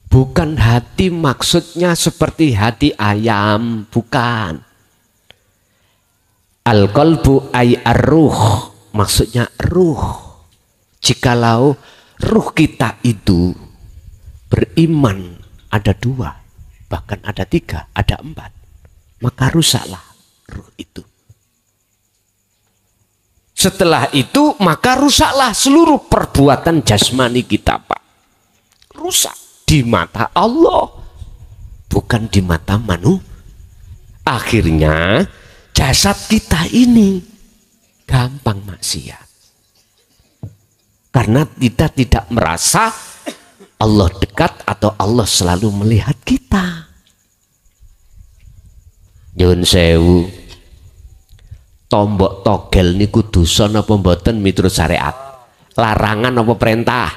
[SPEAKER 1] Bukan hati maksudnya seperti hati ayam, bukan. Al-qalbu ay ar-ruh, maksudnya ruh. Jikalau ruh kita itu beriman ada 2, bahkan ada 3, ada 4, maka rusaklah ruh itu. Setelah itu maka rusaklah seluruh perbuatan jasmani kita Pak. Rusak di mata Allah, bukan di mata manusia. Akhirnya jasad kita ini gampang maksiat. Karena kita tidak merasa Allah dekat atau Allah selalu melihat kita. Nyuwun sewu, tombok togel niku dosa napa mboten miturut syariat? Larangan apa perintah?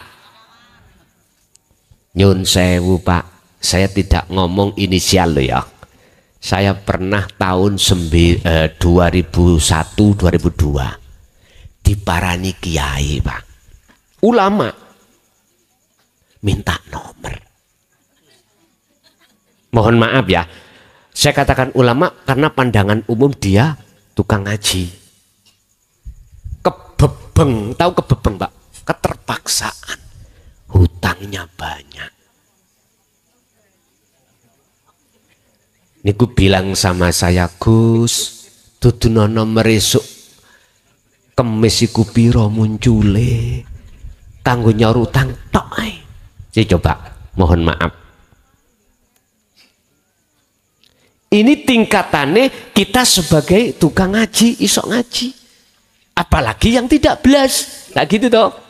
[SPEAKER 1] Nyuwun sewu Pak, saya tidak ngomong inisial loh ya. Saya pernah tahun 2001-2002 diparani kiai Pak, ulama, minta nomor. Mohon maaf ya, saya katakan ulama karena pandangan umum dia tukang ngaji. Kebebeng, tahu kebebeng Pak? Keterpaksaan, hutangnya banyak. Niku bilang sama saya, Gus, dudunono meresuk kemis iku piro muncule kanggo nyaur utang tok ae. Saya coba, mohon maaf. Ini tingkatannya kita sebagai tukang ngaji, isok ngaji. Apalagi yang tidak belas, kayak gitu toh.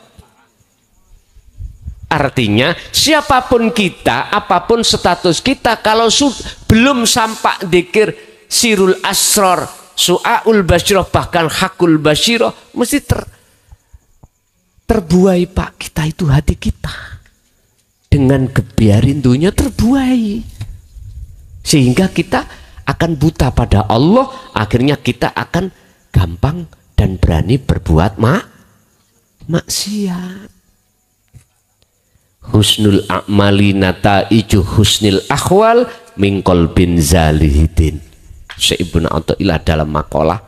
[SPEAKER 1] Artinya siapapun kita, apapun status kita, kalau belum sampai dzikir sirul asror, su'aul basyiroh, bahkan hakul basyiroh, mesti terbuai Pak, kita itu hati kita dengan gebiar rindunya terbuai, sehingga kita akan buta pada Allah. Akhirnya kita akan gampang dan berani berbuat maksiat. Husnul a'mali nata'iju husnil akhwal min qalbin zalihidin. Syekh Ibnu Athaillah dalam makalah,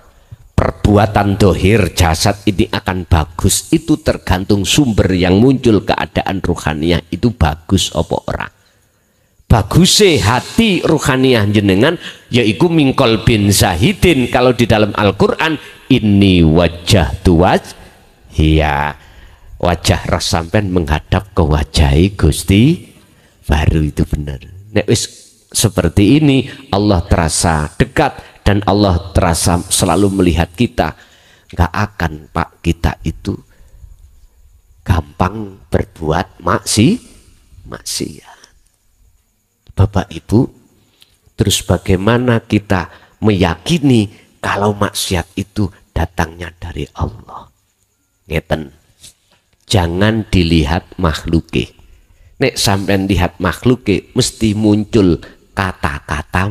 [SPEAKER 1] perbuatan dohir jasad ini akan bagus itu tergantung sumber yang muncul, keadaan ruhaniah itu bagus apa ora. Bagusnya hati ruhaniah jenengan yaiku min qalbin zahidin. Kalau di dalam Al-Qur'an, inni wajah tuwaj, ya wajah rasampen menghadap ke wajahi Gusti baru, itu benar. Nek wis seperti ini Allah terasa dekat dan Allah terasa selalu melihat kita. Nggak akan Pak kita itu gampang berbuat maksiat. Bapak Ibu, terus bagaimana kita meyakini kalau maksiat itu datangnya dari Allah? Ngeten, jangan dilihat makhluke. Nek sampean lihat makhluke mesti muncul kata-kata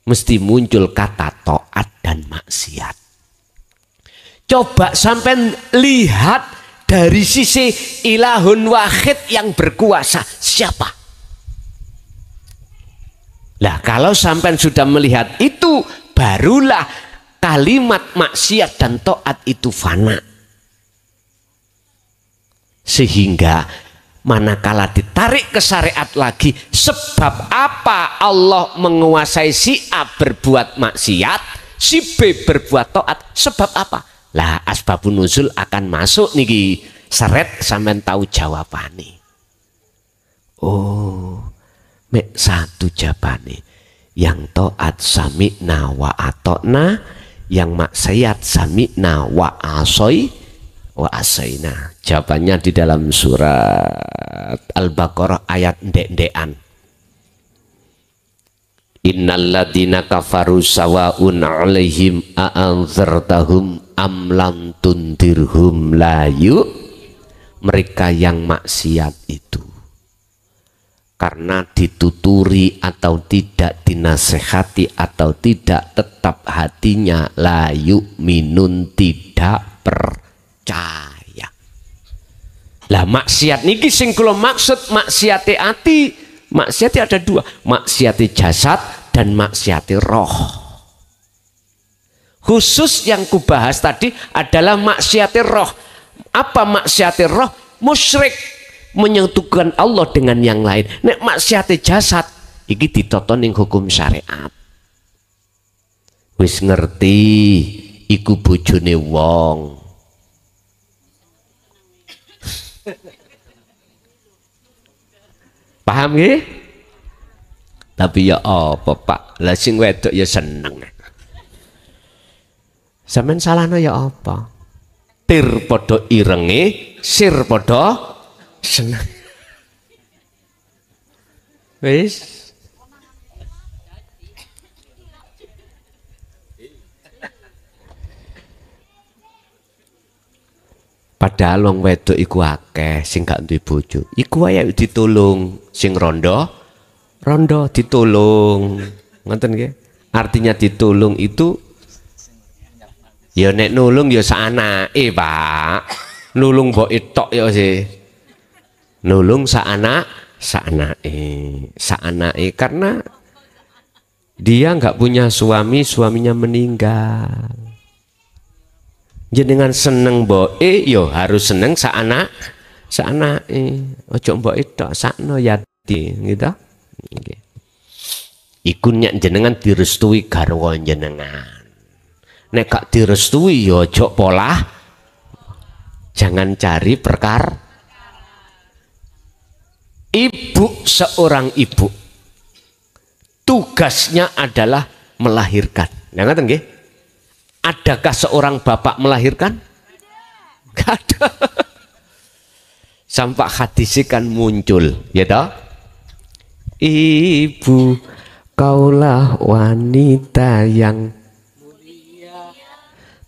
[SPEAKER 1] mesti muncul kata taat dan maksiat. Coba sampean lihat dari sisi ilahun wahid yang berkuasa, siapa? Lah kalau sampean sudah melihat itu, barulah kalimat maksiat dan taat itu fana. Sehingga manakala ditarik ke syariat lagi, sebab apa Allah menguasai si A berbuat maksiat, si B berbuat taat? Sebab apa? Lah asbabun nuzul akan masuk niki seret sampean tahu jawabane. Oh, mek satu jawabane. Yang taat sami'na wa atokna, yang maksiat sami'na wa asaina. Jawabannya di dalam surat Al-Baqarah ayat ndek-ndekan. Innal ladzina kafaru sawaun 'alaihim a'anzartahum am lam tundirhum la yu. Mereka yang maksiat itu karena dituturi atau tidak dinasehati atau tidak tetap hatinya la yu'minun tidak percaya. Lah maksiat niki sing kula maksud maksiate ati, maksiate ada dua, maksiate jasad dan maksiate roh. Khusus yang kubahas tadi adalah maksiate roh. Apa maksiate roh? Musyrik, menyentuhkan Allah dengan yang lain. Nek maksiate jasad iki ditoto ning hukum syariat. Wis ngerti iku bojone wong. Paham nggih? Tapi ya apa Pak? Lah sing wedok ya seneng. Sampeyan salahno ya apa? Tir padha irenge, sir padha seneng. Wis. Padahal wong wedok iku akeh sing gak duwe bojo. Iku wae ditulung, sing rondo ditulung. Ngoten nggih? Artinya ditulung itu ya nek nulung ya saanake, Pak. Nulung mbok tok ya sih. Nulung saanake karena dia nggak punya suami, suaminya meninggal. Jenengan seneng mboke yo harus seneng saanake. Ojo mboke tok sakno yati gitu. Nggih. Iku nek jenengan direstui garwa jenengan. Nek gak direstui yo ojo polah. Jangan cari perkara. Ibu, seorang ibu tugasnya adalah melahirkan. Nah, ngaten nggih? Adakah seorang bapak melahirkan? Gak ada. Sampai hadis kan muncul, ya toh? Ibu, kaulah wanita yang mulia,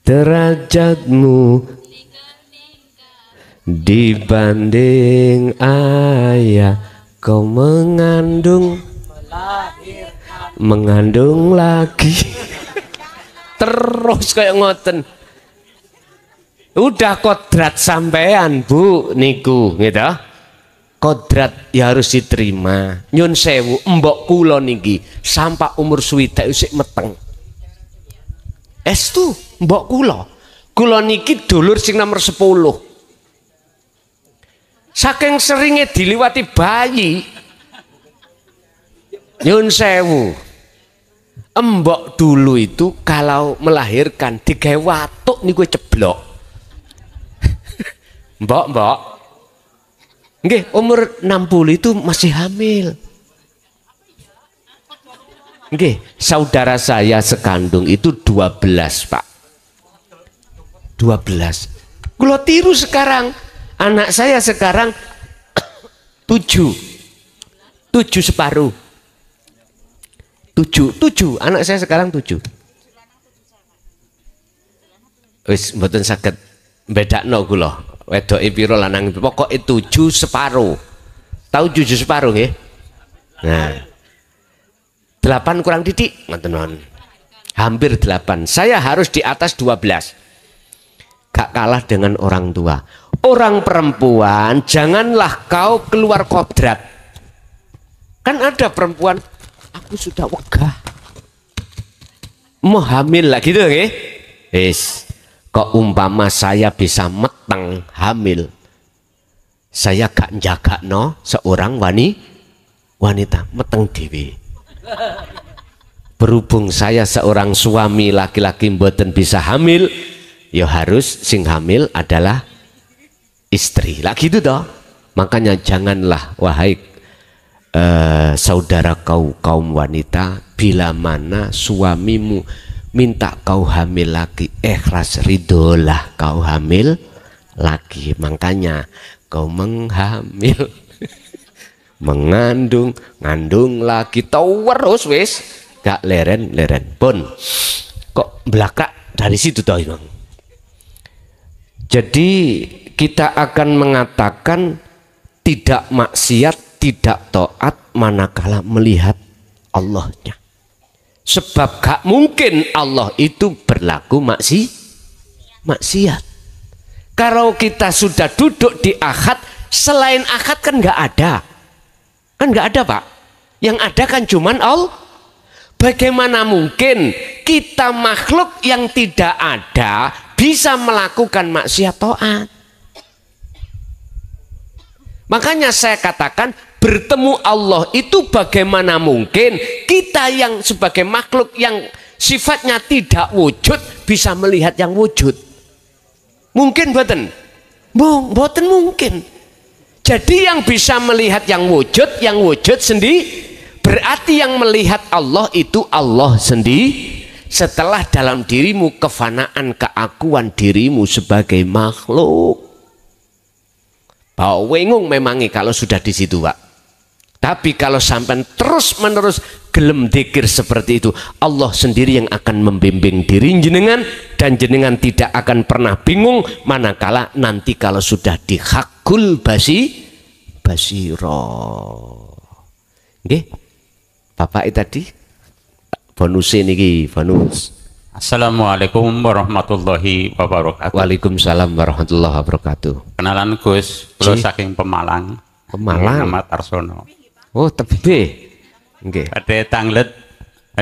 [SPEAKER 1] derajatmu dibanding ayah. Kau mengandung lagi. Terus kayak ngoten. Udah kodrat sampean Bu niku gitu. Kodrat ya harus diterima. Nyun sewu mbok kula niki sampai umur swidak isih meteng. Estu mbok kula niki dulur sing nomor 10. Saking seringnya diliwati bayi. Nyun sewu. Mbok dulu itu kalau melahirkan digawe watuk niku ceblok. Mbok. Nggih, umur 60 itu masih hamil. Nggih, saudara saya sekandung itu 12, Pak. 12. Kula tiru sekarang. Anak saya sekarang 7 separuh. 7 anak saya sekarang 7. Wis mboten saged bedakno kula. Wedoke pira lanang pokoke 7 separuh. Tahu 7 separuh nggih? Nah. 8 kurang titik ngoten non. Hampir 8. Saya harus di atas 12. Gak kalah dengan orang tua. Orang perempuan janganlah kau keluar kodrat. Kan ada perempuan aku sudah wegah mau hamil lah gitu nggih. Wis kok umpama saya bisa meteng hamil, saya gak njagakno seorang wanita meteng dewe. Berhubung saya seorang suami laki-laki mboten bisa hamil, ya harus sing hamil adalah istri lah gitu toh. Makanya janganlah wahai saudara kaum wanita, bila mana suamimu minta kau hamil lagi, ikhlas ridholah kau hamil lagi. Makanya kau menghamil ngandung lagi terus wis gak leren pun kok belakang dari situ toh Imam. Jadi kita akan mengatakan tidak maksiat, tidak taat manakala melihat Allahnya. Sebab gak mungkin Allah itu berlaku maksiat. Kalau kita sudah duduk di akad, selain akad kan gak ada. Kan gak ada Pak. Yang ada kan cuman Allah. Bagaimana mungkin kita makhluk yang tidak ada bisa melakukan maksiat taat? Makanya saya katakan bertemu Allah itu bagaimana mungkin kita yang sebagai makhluk yang sifatnya tidak wujud bisa melihat yang wujud? Mungkin boten? Boten mungkin. Jadi yang bisa melihat yang wujud sendiri, berarti yang melihat Allah itu Allah sendiri. Setelah dalam dirimu kefanaan keakuan dirimu sebagai makhluk. Wengung memangnya kalau sudah di situ Pak. Tapi kalau sampai terus menerus gelem dikir seperti itu, Allah sendiri yang akan membimbing diri jenengan, dan jenengan tidak akan pernah bingung manakala nanti kalau sudah di hakul basiro. Nggih. Bapak tadi bonus niki bonus.
[SPEAKER 4] Assalamualaikum warahmatullahi wabarakatuh.
[SPEAKER 1] Waalaikumsalam warahmatullahi wabarakatuh.
[SPEAKER 4] Kenalan Gus, kula saking Pemalang.
[SPEAKER 1] Pemalang.
[SPEAKER 4] Nama Tarsono.
[SPEAKER 1] Oh, tebe. Nggih.
[SPEAKER 4] Badhe tanglet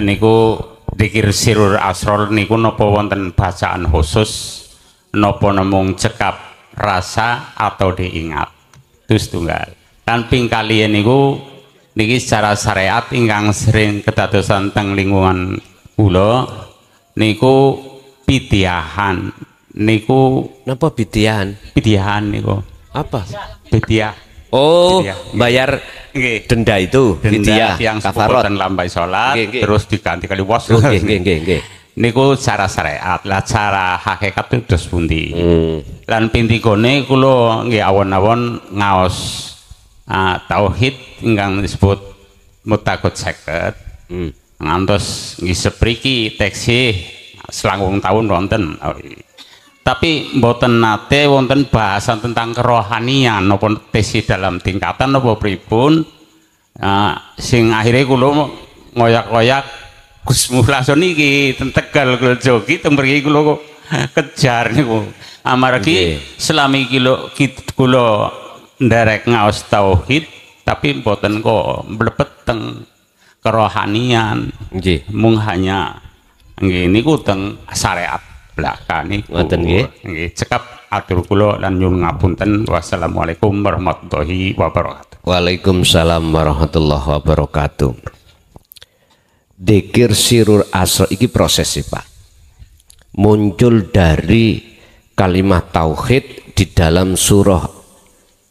[SPEAKER 4] niku dikir sirur asror niku napa wonten bacaan khusus napa namung cekap rasa atau diingat. Terus tunggal. Lan ping kaliyan niku niki secara syariat ingkang sering kedadosan teng lingkungan kula niku pitiahan niku.
[SPEAKER 1] Napa pitiahan?
[SPEAKER 4] Pitiahan niku
[SPEAKER 1] apa?
[SPEAKER 4] Pitiah.
[SPEAKER 1] Oh,
[SPEAKER 4] Pitiah.
[SPEAKER 1] bayar denda itu,
[SPEAKER 4] denda yang
[SPEAKER 1] kafarot
[SPEAKER 4] dan lambai sholat terus diganti kali was.
[SPEAKER 1] Nggih.
[SPEAKER 4] Niku cara syariat, lah cara hakikat itu terus pundi. Lan pintigone kula nggih awon-awon ngaos tauhid ingkang disebut mutakut seket. Ngantos nggih sepriki teksih selangkung tahun wonten. Tapi mboten nate wonten bahasan tentang kerohanian napa teksih dalam tingkatan napa pripun. Sing akhirnya kula ngoyak-ngoyak Gus Mulason niki teng Tegal kula jogi teng mriki kula kejar niku. Amargi selami kula nderek ngaos tauhid tapi mboten kok mlebet teng kerohanian.
[SPEAKER 1] Nggih.
[SPEAKER 4] Mung hanya nggih niku teng syariat belaka niku.
[SPEAKER 1] Ngoten nggih.
[SPEAKER 4] Nggih, cekap atur kula lan nyuwun ngapunten. Wassalamualaikum warahmatullahi wabarakatuh.
[SPEAKER 1] Waalaikumsalam warahmatullahi wabarakatuh. Dzikir sirur asro iki proses sih Pak. Muncul dari kalimat tauhid di dalam surah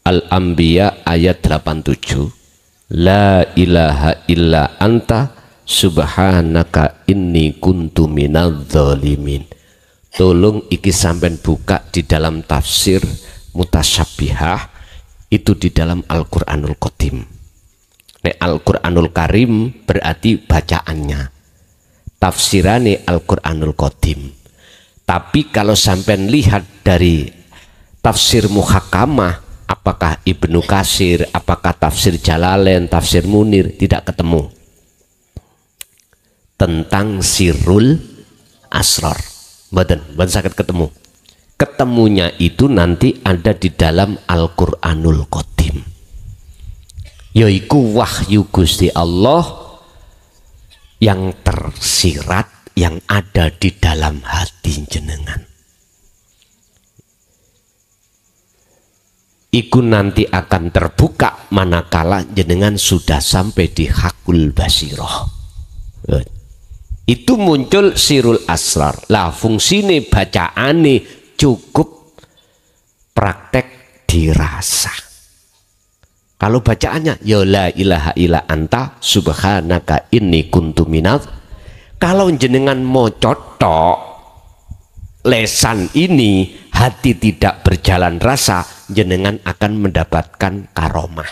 [SPEAKER 1] Al-Anbiya ayat 87. La ilaha illa anta subhanaka inni kuntu minadz zalimin. Tolong iki sampean buka di dalam tafsir mutasyabihah itu di dalam Al-Qur'anul Qadim. Al-Qur'anul Karim berarti bacaannya. Tafsirane Al-Qur'anul Qadim. Tapi kalau sampean lihat dari tafsir muhakamah, apakah Ibnu Katsir, apakah tafsir Jalalain, tafsir Munir, tidak ketemu tentang sirrul asrar. Mboten saged ketemu. Ketemunya itu nanti ada di dalam Al-Qur'anul Qadim. Yaiku wahyu Gusti Allah yang tersirat, yang ada di dalam hati jenengan. Iku nanti akan terbuka manakala jenengan sudah sampai di hakul basiroh. itu muncul sirul asrar. Lah fungsine bacaane cukup praktek dirasa. Kalau bacaannya ya la ilaha illa anta subhanaka inni kuntu minadz. Kalau jenengan mau cotok lesan ini, hati tidak berjalan rasa, jenengan akan mendapatkan karomah.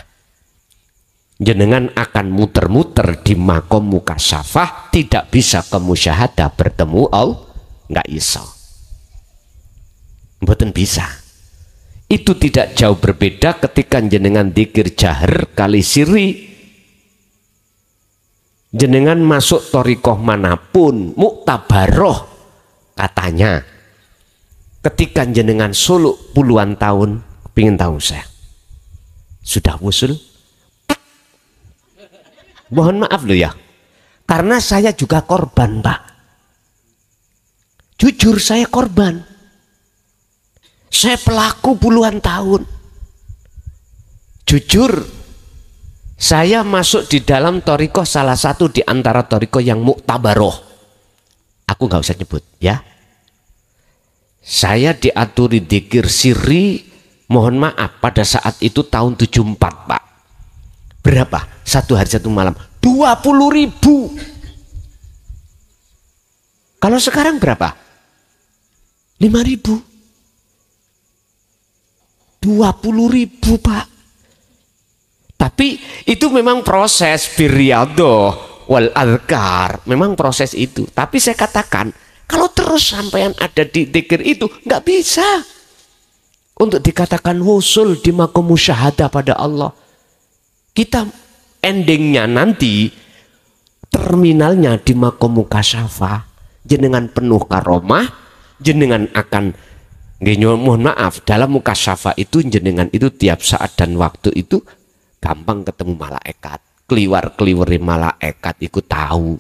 [SPEAKER 1] Jenengan akan muter-muter di makom mukasyafah, tidak bisa ke musyahadah bertemu Allah, nggak iso. Mboten bisa. Itu tidak jauh berbeda ketika jenengan dzikir jahar kali siri. Jenengan masuk thariqah manapun, muktabaroh katanya. Ketika jenengan suluk puluhan tahun, pingin tahu saya, sudah wusul? Mohon maaf loh ya, karena saya juga korban Pak. Jujur saya korban. Saya pelaku puluhan tahun. Jujur, saya masuk di dalam thariqah salah satu di antara thariqah yang muktabaroh. Aku nggak usah nyebut ya. Saya diaturi dzikir sirri, mohon maaf pada saat itu tahun 74 Pak. Berapa? Satu hari satu malam 20.000. Kalau sekarang berapa? 5.000. 20.000 Pak. Tapi itu memang proses birriyadhah wal adhkar, memang proses itu. Tapi saya katakan, kalau terus sampean ada di dzikir itu, nggak bisa untuk dikatakan wusul di makom musyahadah pada Allah. Kita endingnya nanti terminalnya di makom mukasyafah, jenengan penuh karomah, jenengan akan mohon maaf, dalam mukasyafah itu jenengan itu tiap saat dan waktu itu gampang ketemu malaikat, keliwar-keliwari malaikat ikut tahu.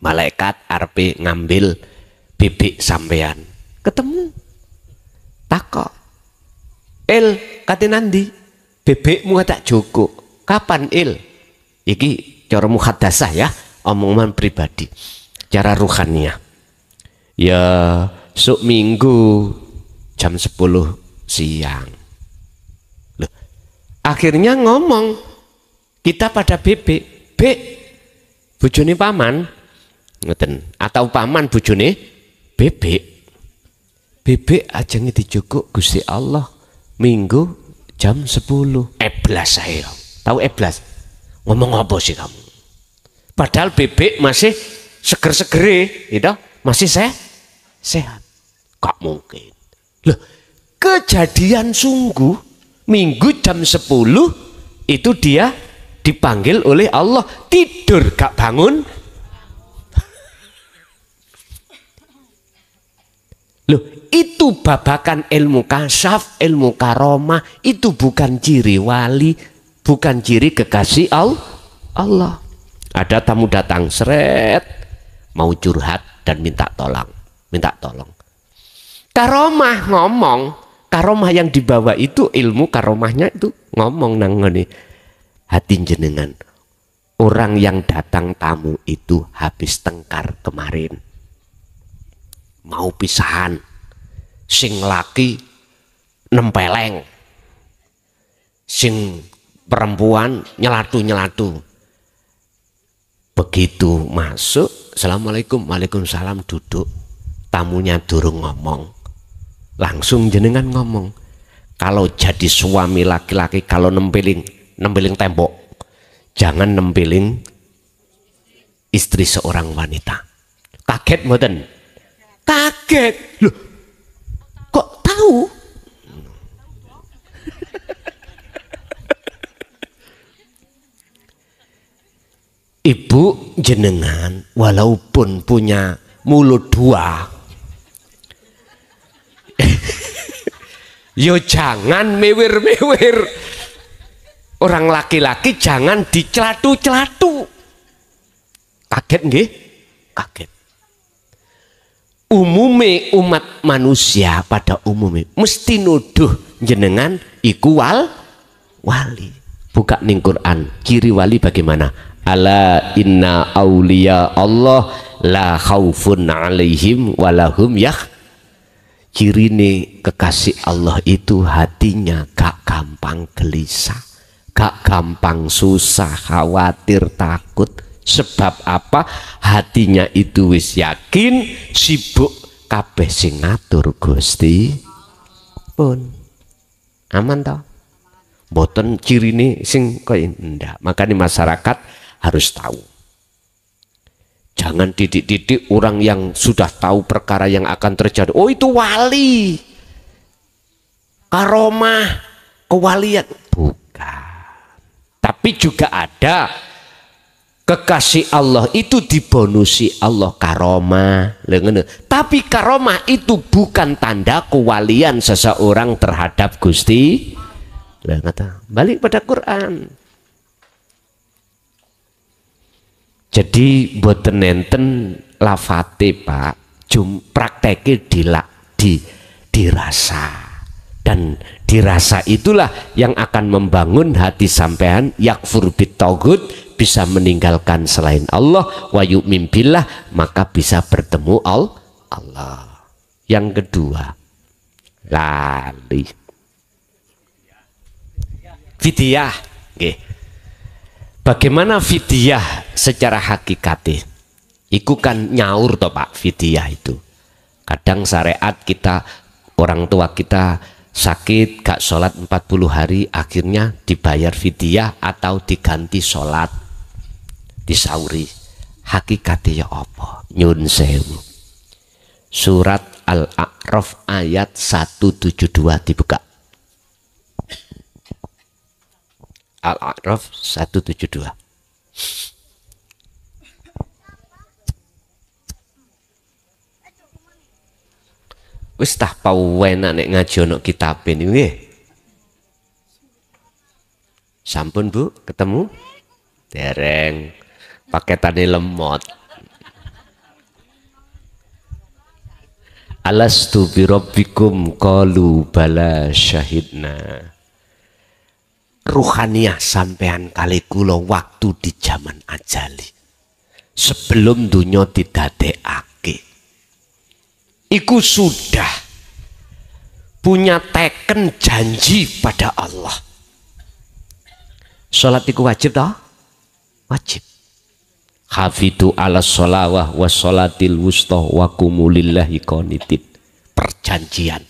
[SPEAKER 1] Malaikat arep ngambil bebek sampean, ketemu takok, il kate nandi bebekmu tak joko, kapan il? Iki cara muhadasah ya, omongan pribadi. Cara ruhaniyah ya sok minggu jam 10 siang. Loh, akhirnya ngomong kita pada bebek, bek bojone paman ngoten, atau paman bojone bebek. Bebek aja dijogok Gusti Allah minggu jam 10. Eblas saya. Tahu eblas? Ngomong apa sih kamu? Padahal bebek masih seger-segere, gitu, masih sehat. Kok mungkin? Loh, kejadian sungguh minggu jam 10 itu dia dipanggil oleh Allah, tidur gak bangun. Loh, itu babakan ilmu kasyaf, ilmu karomah, itu bukan ciri wali, bukan ciri kekasih Allah. Ada tamu datang, seret, mau curhat dan minta tolong. Karomah ngomong, karomah yang dibawa itu ilmu karomahnya itu ngomong nang ngene. Hati jenengan, orang yang datang tamu itu habis tengkar kemarin, mau pisahan, sing laki nempeleng, sing perempuan nyelatu. Begitu masuk, assalamualaikum, waalaikumsalam, duduk, tamunya durung ngomong, langsung jenengan ngomong. Kalau jadi suami laki-laki, kalau nempeling tembok, jangan nempeling istri seorang wanita. Kaget mboten? Kaget. Loh, kok tahu? Ibu jenengan walaupun punya mulut dua, yo jangan mewir-mewir. Orang laki-laki jangan dicelatu-celatu. Kaget nggih? Kaget. Umume umat manusia pada umumnya mesti nuduh jenengan iku wali. Buka ning Quran, ciri wali bagaimana? Ala inna auliya Allah la khaufun alaihim walahum cirine kekasih Allah itu hatinya gak gampang gelisah, gak gampang susah, khawatir, takut. Sebab apa? Hatinya itu wis yakin sibuk kabeh sing ngatur Gusti pun. Aman toh? Boten cirine sing kaya ndak. Makanya masyarakat harus tahu. Jangan didik-didik orang yang sudah tahu perkara yang akan terjadi. Oh itu wali, karomah, kewalian. Bukan. Tapi juga ada kekasih Allah itu dibonusi Allah karomah. Tapi karomah itu bukan tanda kewalian seseorang terhadap Gusti. Balik pada Quran. Jadi boten nenten lafate Pak, prakteke dirasa. Dan dirasa itulah yang akan membangun hati sampean yakfur bitaghut, bisa meninggalkan selain Allah, wa yu'min billah, maka bisa bertemu Allah. Yang kedua, lali fidyah. Bagaimana fidyah secara hakikatnya? Iku kan nyaur toh Pak, fidyah itu. Kadang syariat kita, orang tua kita sakit gak sholat 40 hari, akhirnya dibayar fidyah atau diganti sholat, disauri. Hakikatnya ya apa? Nyun sewu. Surat Al-A'raf ayat 172 dibuka. Al-A'raf 172. Wis tah pawenan nek ngaji ono kitab ini nggih. Sampun Bu, ketemu? Dereng. Paketane lemot. Alastu bi rabbikum qalu bala syahidna. Ruhaniyah sampean kali kula waktu di zaman ajali sebelum dunia didadekake iku sudah punya teken janji pada Allah. Salat iku wajib toh? Wajib. Hafidu ala sholawah wa sholatil wusta wa kumulillahi qanitin. Perjanjian.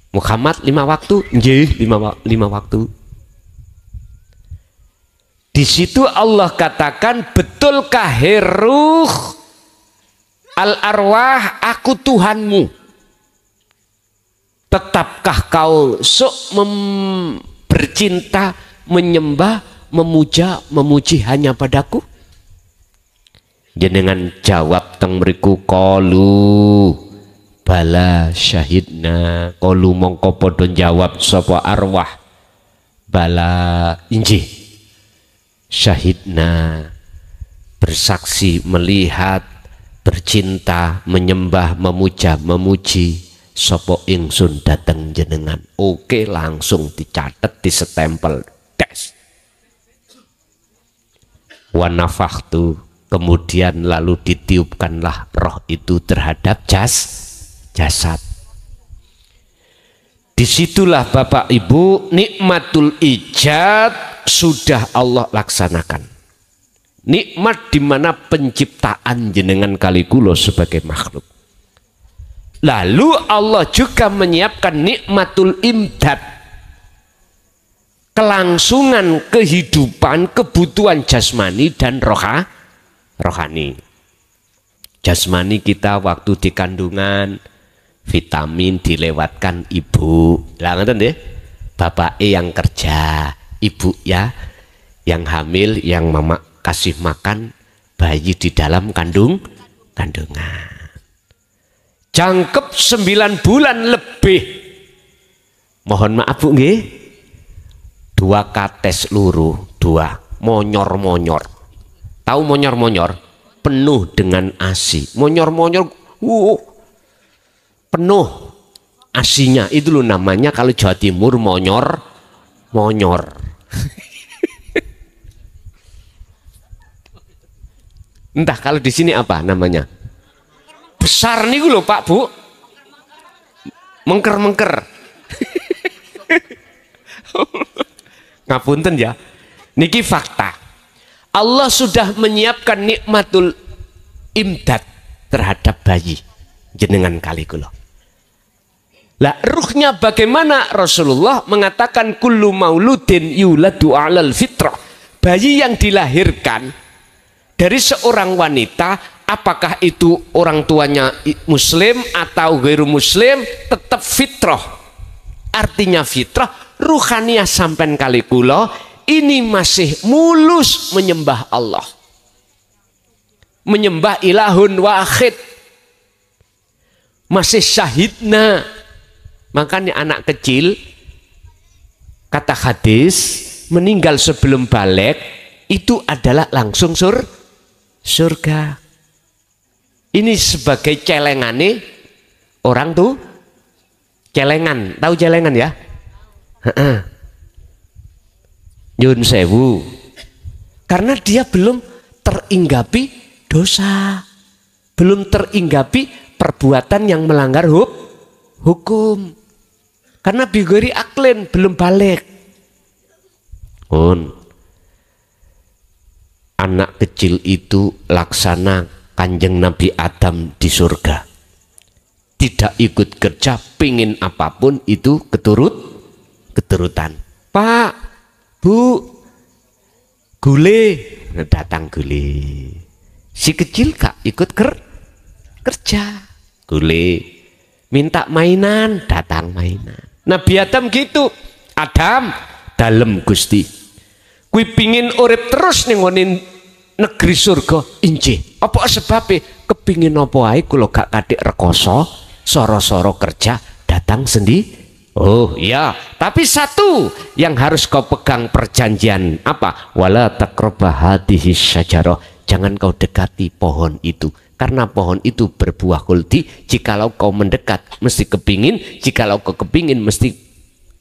[SPEAKER 1] Muhammad 5 waktu, nggih 5 waktu. Di situ Allah katakan, betulkah ruh al arwah aku Tuhanmu? Tetapkah kau bercinta, menyembah, memuja, memuji hanya padaku? Jenengan jawab teng mriku qalu bala syahidna. Qalu mongko padha jawab sapa arwah bala injih syahidna, bersaksi, melihat, bercinta, menyembah, memuja, memuji sapa ingsun dateng jenengan. Oke, langsung dicatat, disestempel, tes. Wa nafakhtu, kemudian lalu ditiupkanlah roh itu terhadap jasad. Disitulah Bapak Ibu nikmatul ijad sudah Allah laksanakan. Nikmat dimana penciptaan jenengan kali kula sebagai makhluk. Lalu Allah juga menyiapkan nikmatul imdad, kelangsungan kehidupan, kebutuhan jasmani dan rohani. Jasmani kita waktu di kandungan, vitamin dilewatkan ibu. Lah ngoten nggih. Bapak yang kerja, ibu ya yang hamil, yang mama kasih makan bayi di dalam kandungan. Jangkep 9 bulan lebih. Mohon maaf Bu nggih. 2 kates luru, 2 monyor-monyor. Tahu monyor-monyor? Penuh dengan ASI. Monyor-monyor penuh asinya. Itu loh namanya kalau Jawa Timur monyor. Entah kalau di sini apa namanya? Besar nih loh Pak Bu. Mengker-mengker. Ngapunten ya. Niki fakta. Allah sudah menyiapkan nikmatul imdad terhadap bayi jenengan kali kula. Lah ruhnya bagaimana? Rasulullah mengatakan kullu mauludin yuladu 'alal fitrah. Bayi yang dilahirkan dari seorang wanita, apakah itu orang tuanya muslim atau ghairu muslim, tetap fitrah. Artinya fitrah ruhaniyah sampean kali kula ini masih mulus menyembah Allah, menyembah ilahun wahid, masih syahidna. Makanya anak kecil kata hadis meninggal sebelum balik itu adalah langsung surga. Ini sebagai celengan nih orang tuh celengan, tahu celengan ya? Nyun sewu, karena dia belum teringgapi dosa, belum teringgapi perbuatan yang melanggar hukum, karena bigori aklen belum balik. Anak kecil itu laksana Kanjeng Nabi Adam di surga, tidak ikut kerja, pingin apapun itu keturutan. Pak, Bu, gule, datang gule. Si kecil gak ikut kerja, gule. Minta mainan, datang mainan. Nabi Adam gitu. Adam, dalem Gusti. Kui pingin urip terus ning negeri surga. Injih. Apa sebabnya? Kepingin apa ae kula gak kadek rekoso, soro-soro kerja, datang sendiri. Oh iya, tapi satu yang harus kau pegang perjanjian apa? Wala taqrabah hadhihi syajarah. Jangan kau dekati pohon itu, karena pohon itu berbuah khuldi. Jikalau kau mendekat mesti kepingin, jikalau kau kepingin mesti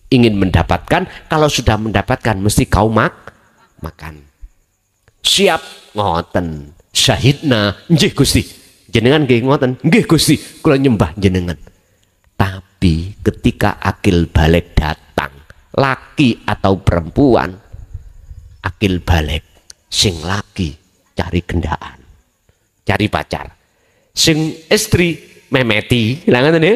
[SPEAKER 1] ingin mendapatkan, kalau sudah mendapatkan mesti kau makan. Siap ngoten. Syahidna, nggih Gusti. Jenengan nggih ngoten. Nggih Gusti, kula nyembah jenengan. Tapi ketika akil balik datang, laki atau perempuan, akil balik, sing laki cari gendaan, cari pacar, sing istri memeti, langan ini.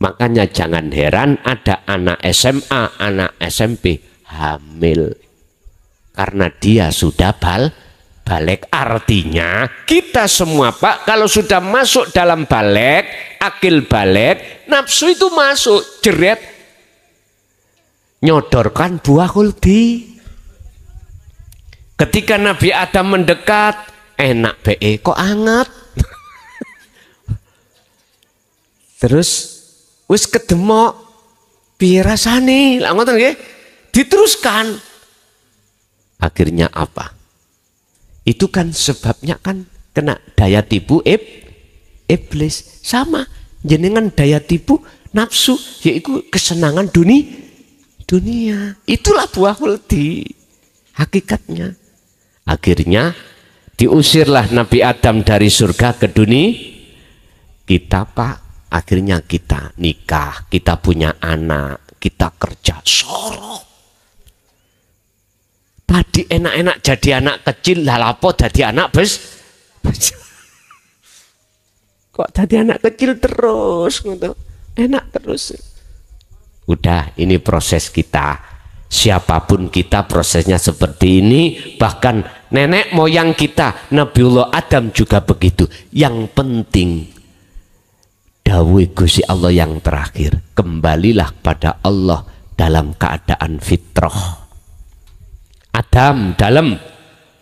[SPEAKER 1] Makanya jangan heran ada anak SMA, anak SMP hamil, karena dia sudah balik. Artinya kita semua Pak, kalau sudah masuk dalam balik, akil balik, nafsu itu masuk, jeret, nyodorkan buah khuldi. Ketika Nabi Adam mendekat, enak be kok anget. Terus wis kedemok, piye rasane? Lah ngoten nggih. Diteruskan. Akhirnya apa? Itu kan sebabnya kan kena daya tipu iblis. Sama jenengan daya tipu nafsu, yaitu kesenangan dunia. Itulah buah khuldi hakikatnya. Akhirnya diusirlah Nabi Adam dari surga ke dunia. Kita Pak, akhirnya kita nikah, kita punya anak, kita kerja sorot. Tadi enak-enak jadi anak kecil, lalapo jadi anak kok jadi anak kecil terus gitu. Enak terus. Udah, ini proses kita. Siapapun kita prosesnya seperti ini. Bahkan nenek moyang kita Nabiullah Adam juga begitu. Yang penting dawuh Gusti Allah yang terakhir, kembalilah pada Allah dalam keadaan fitrah. Adam dalam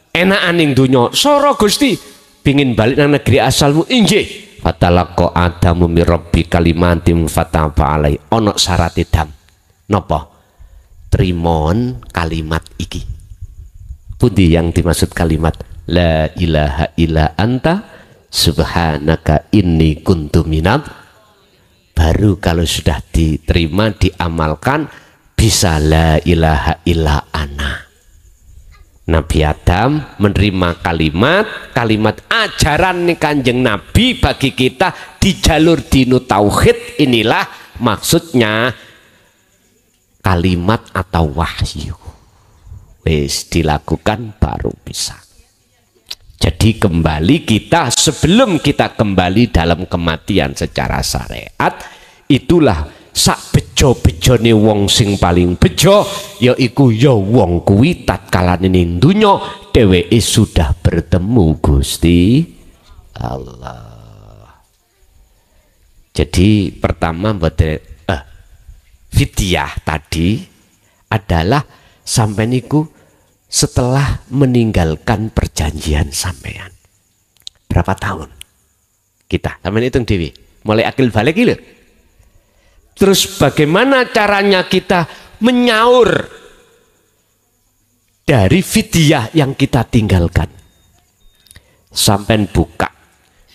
[SPEAKER 1] enakan ning donya soro Gusti pingin balik nang negeri asalmu, injih fatalaqqa Adamu mir rabbi kalimatin fataba alai. Ono syarat Adam napa? Trimon kalimat iki. Pundi yang dimaksud kalimat la ilaha illa anta subhanaka inni kuntu minadz. Baru kalau sudah diterima diamalkan bisa la ilaha illa ana. Nabi Adam menerima kalimat ajaran nih Kanjeng Nabi bagi kita di jalur dinu tauhid. Inilah maksudnya kalimat atau wahyu. Wis dilakukan baru bisa. Jadi kembali kita, sebelum kita kembali dalam kematian secara syariat, itulah sak bejo-bejone wong sing paling bejo yaiku ya wong kuwi tatkala ning donya dheweke sudah bertemu Gusti Allah. Jadi pertama fidyah tadi adalah sampai niku setelah meninggalkan perjanjian sampean. Berapa tahun? Kita sampean hitung dewi. Mulai akil balik lho. Terus bagaimana caranya kita menyaur dari fidyah yang kita tinggalkan? Sampai buka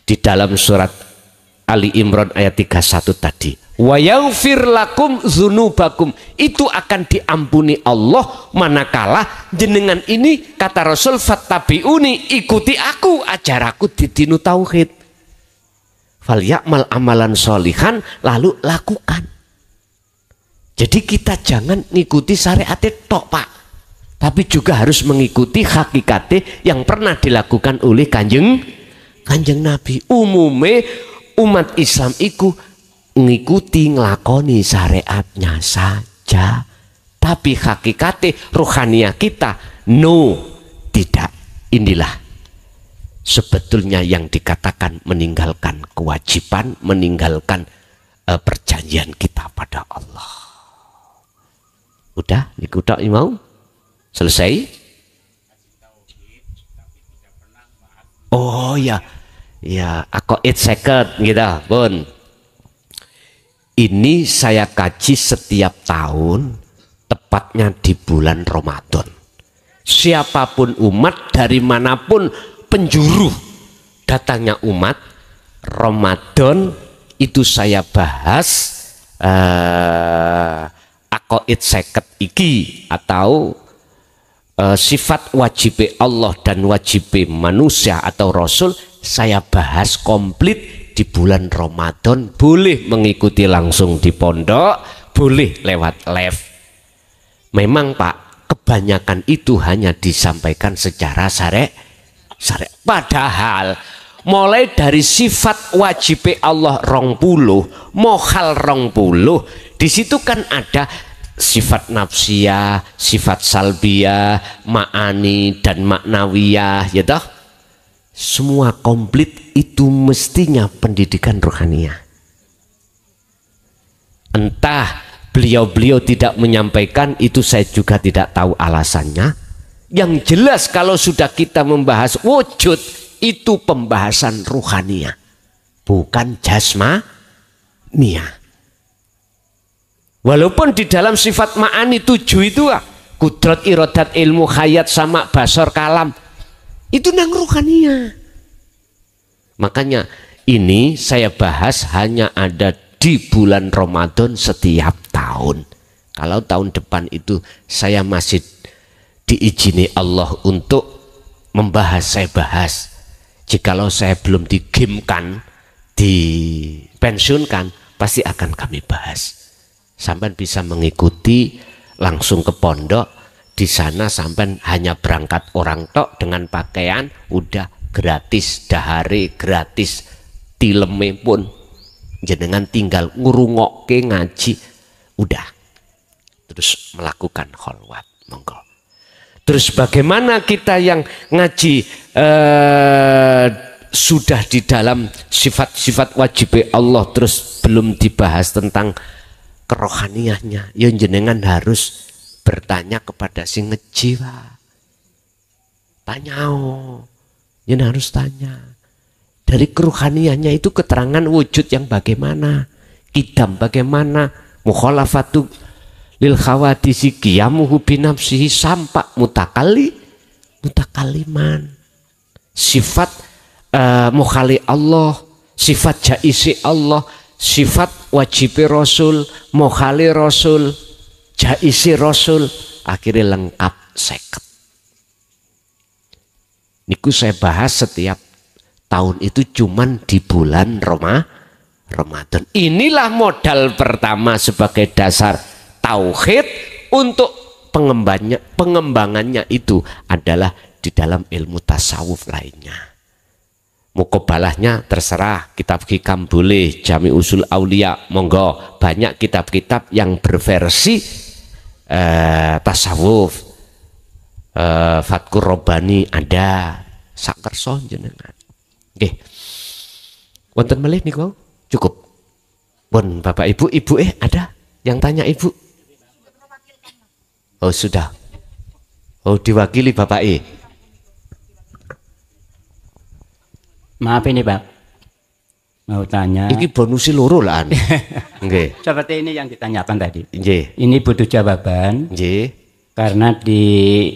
[SPEAKER 1] di dalam surat Ali Imran ayat 31 tadi. Wa yaghfir lakum dzunubakum, itu akan diampuni Allah manakala jenengan ini, kata Rasul, fattabi'uni, ikuti aku, ajar aku di dinu tauhid. Falyamal amalan sholihan, lalu lakukan. Jadi kita jangan ngikuti syariat tok, Pak, tapi juga harus mengikuti hakikatnya yang pernah dilakukan oleh kanjeng Nabi. Umume umat Islam iku ngikuti ngelakoni syariatnya saja, tapi hakikatnya rohaniah kita no, tidak. Inilah sebetulnya yang dikatakan meninggalkan kewajiban, meninggalkan perjanjian kita pada Allah. Udah, niku tok mau selesai. Oh ya, ya, aku 8 second gitu, Bun. Ini saya kaji setiap tahun, tepatnya di bulan Ramadan. Siapapun umat, dari manapun penjuru datangnya umat, Ramadan itu saya bahas akoid seket iki, atau sifat wajib Allah dan wajib manusia atau Rasul, saya bahas komplit di bulan Ramadan. Boleh mengikuti langsung di pondok, boleh lewat live. Memang Pak, kebanyakan itu hanya disampaikan secara syariat. Padahal mulai dari sifat wajib Allah 20, mohal 20, di situ kan ada sifat nafsiyah, sifat salbiyah, ma'ani dan maknawiyah, ya toh? Semua komplit itu mestinya pendidikan rohaniah. Entah beliau-beliau tidak menyampaikan, itu saya juga tidak tahu alasannya. Yang jelas kalau sudah kita membahas wujud, itu pembahasan rohaniah, bukan jasmaniah. Walaupun di dalam sifat ma'ani 7 itu kudrat, iradat, ilmu, hayat, sama, basar, kalam, itu nang rohaniah. Makanya ini saya bahas hanya ada di bulan Ramadan setiap tahun. Kalau tahun depan itu saya masih diizini Allah untuk membahas, saya bahas. Jikalau saya belum digamkan, dipensiunkan, pasti akan kami bahas. Sampai bisa mengikuti langsung ke pondok. Di sana sampai hanya berangkat orang tok dengan pakaian udah gratis, dahare gratis, tileme pun jenengan tinggal ngurungokke ngaji, udah terus melakukan kholwat, monggo. Terus bagaimana kita yang ngaji sudah di dalam sifat-sifat wajib Allah, terus belum dibahas tentang kerohaniahnya, ya jenengan harus bertanya kepada si ngeji, tanya, jenengan harus tanya dari kerohaniahnya itu keterangan wujud yang bagaimana, kidam bagaimana, mukhalafatu lil khawadisi, qiyamuhu binafsihi, sampak mutakaliman, sifat mukhali Allah, sifat jaisi Allah, sifat wajib Rasul, mukhali Rasul, jaisi Rasul, akhirnya lengkap 50. Niku saya bahas setiap tahun itu cuman di bulan Ramadan. Inilah modal pertama sebagai dasar tauhid untuk pengembangannya itu adalah di dalam ilmu tasawuf lainnya. Mukobalahnya terserah, kitab hikam boleh, Jami Usul Aulia monggo, banyak kitab-kitab yang berversi tasawuf, Fatkur Robani ada, sakerso jenengan. Oke, wonten malih niku cukup. Pun Bapak Ibu, ada yang tanya Ibu? Oh sudah. Oh diwakili Bapak
[SPEAKER 5] Maaf ini Pak, mau tanya.
[SPEAKER 1] Ini bonusi loro lah. Nggih.
[SPEAKER 5] Seperti ini yang ditanyakan tadi.
[SPEAKER 1] Nggih.
[SPEAKER 5] Ini butuh jawaban.
[SPEAKER 1] Nggih.
[SPEAKER 5] Karena di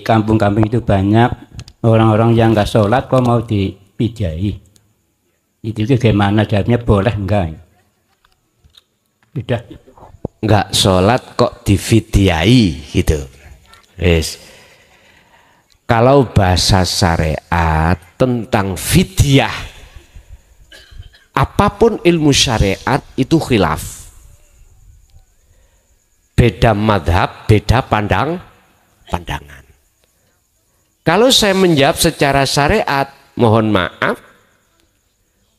[SPEAKER 5] kampung-kampung itu banyak orang-orang yang nggak sholat kok mau dipijai. Itu bagaimana jawabnya, boleh enggak? Sudah.
[SPEAKER 1] Nggak sholat kok difidyai gitu. Yes. Kalau bahasa syariat tentang fidyah, apapun ilmu syariat itu khilaf. Beda madhab, beda pandangan. Kalau saya menjawab secara syariat, mohon maaf,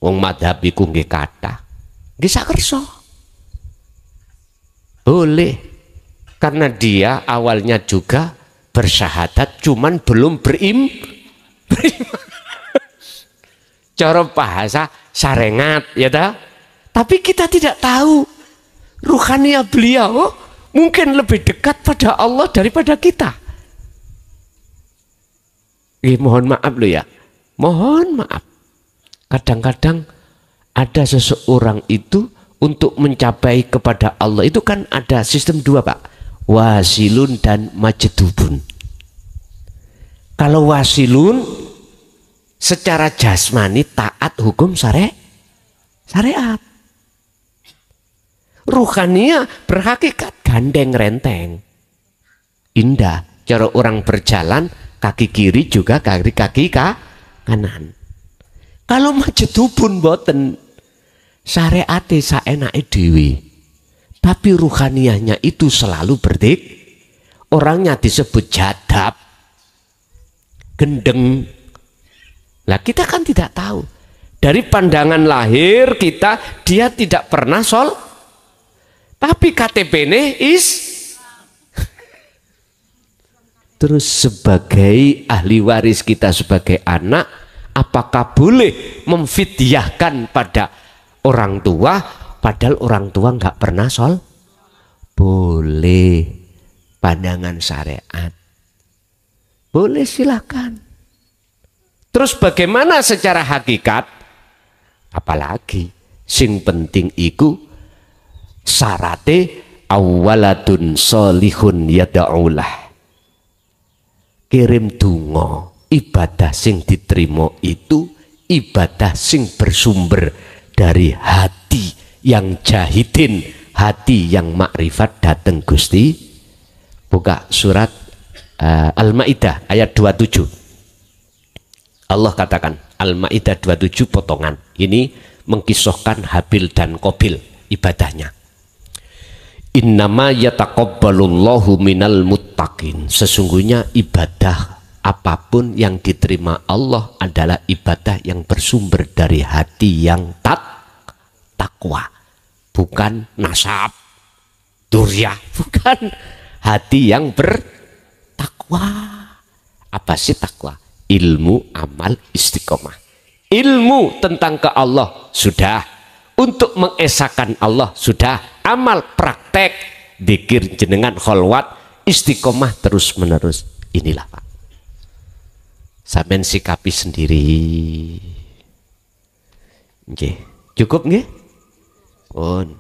[SPEAKER 1] wong madhab iku nggih kathah, nggih sakersa. Boleh, karena dia awalnya juga bersyahadat, cuman belum beriman. Cara bahasa sarengat ya ta? Tapi kita tidak tahu ruhania beliau mungkin lebih dekat pada Allah daripada kita. Mohon maaf lo ya, mohon maaf. Kadang-kadang ada seseorang itu untuk mencapai kepada Allah itu kan ada sistem dua Pak, wasilun dan majdubun. Kalau wasilun secara jasmani taat hukum syariat. Ruhania berhakikat gandeng renteng. Indah. Cara orang berjalan kaki kiri juga kaki kanan. Kalau majdubun boten syariate saenake dhewe. Tapi ruhaniahnya itu selalu berdik. Orangnya disebut jadab, gendeng. Lah kita kan tidak tahu. Dari pandangan lahir kita, dia tidak pernah tapi KTP-nya terus sebagai ahli waris kita sebagai anak, apakah boleh memfidyahkan pada orang tua padahal orang tua nggak pernah boleh. Pandangan syariat boleh, silakan. Terus bagaimana secara hakikat? Apalagi sing penting iku syarate awaladun solihun yada'ulah. Kirim donga, ibadah sing diterima itu ibadah sing bersumber dari hati yang jahidin, hati yang makrifat dateng Gusti. Buka surat Al-Maidah ayat 27. Allah katakan, Al-Maidah 27 potongan. Ini mengkisahkan Habil dan Qabil ibadahnya. Innama yataqabbalullahu minal muttaqin. Sesungguhnya ibadah apapun yang diterima Allah adalah ibadah yang bersumber dari hati yang takwa. Bukan nasab, duryah, bukan. Hati yang bertakwa. Apa sih takwa? Ilmu, amal, istiqomah. Ilmu tentang ke Allah sudah, untuk mengesahkan Allah sudah, amal praktek, dzikir jenengan kholwat, istiqomah terus menerus. Inilah Pak. Sampeyan sikapi sendiri. Nggih. Cukup nggih? Pun.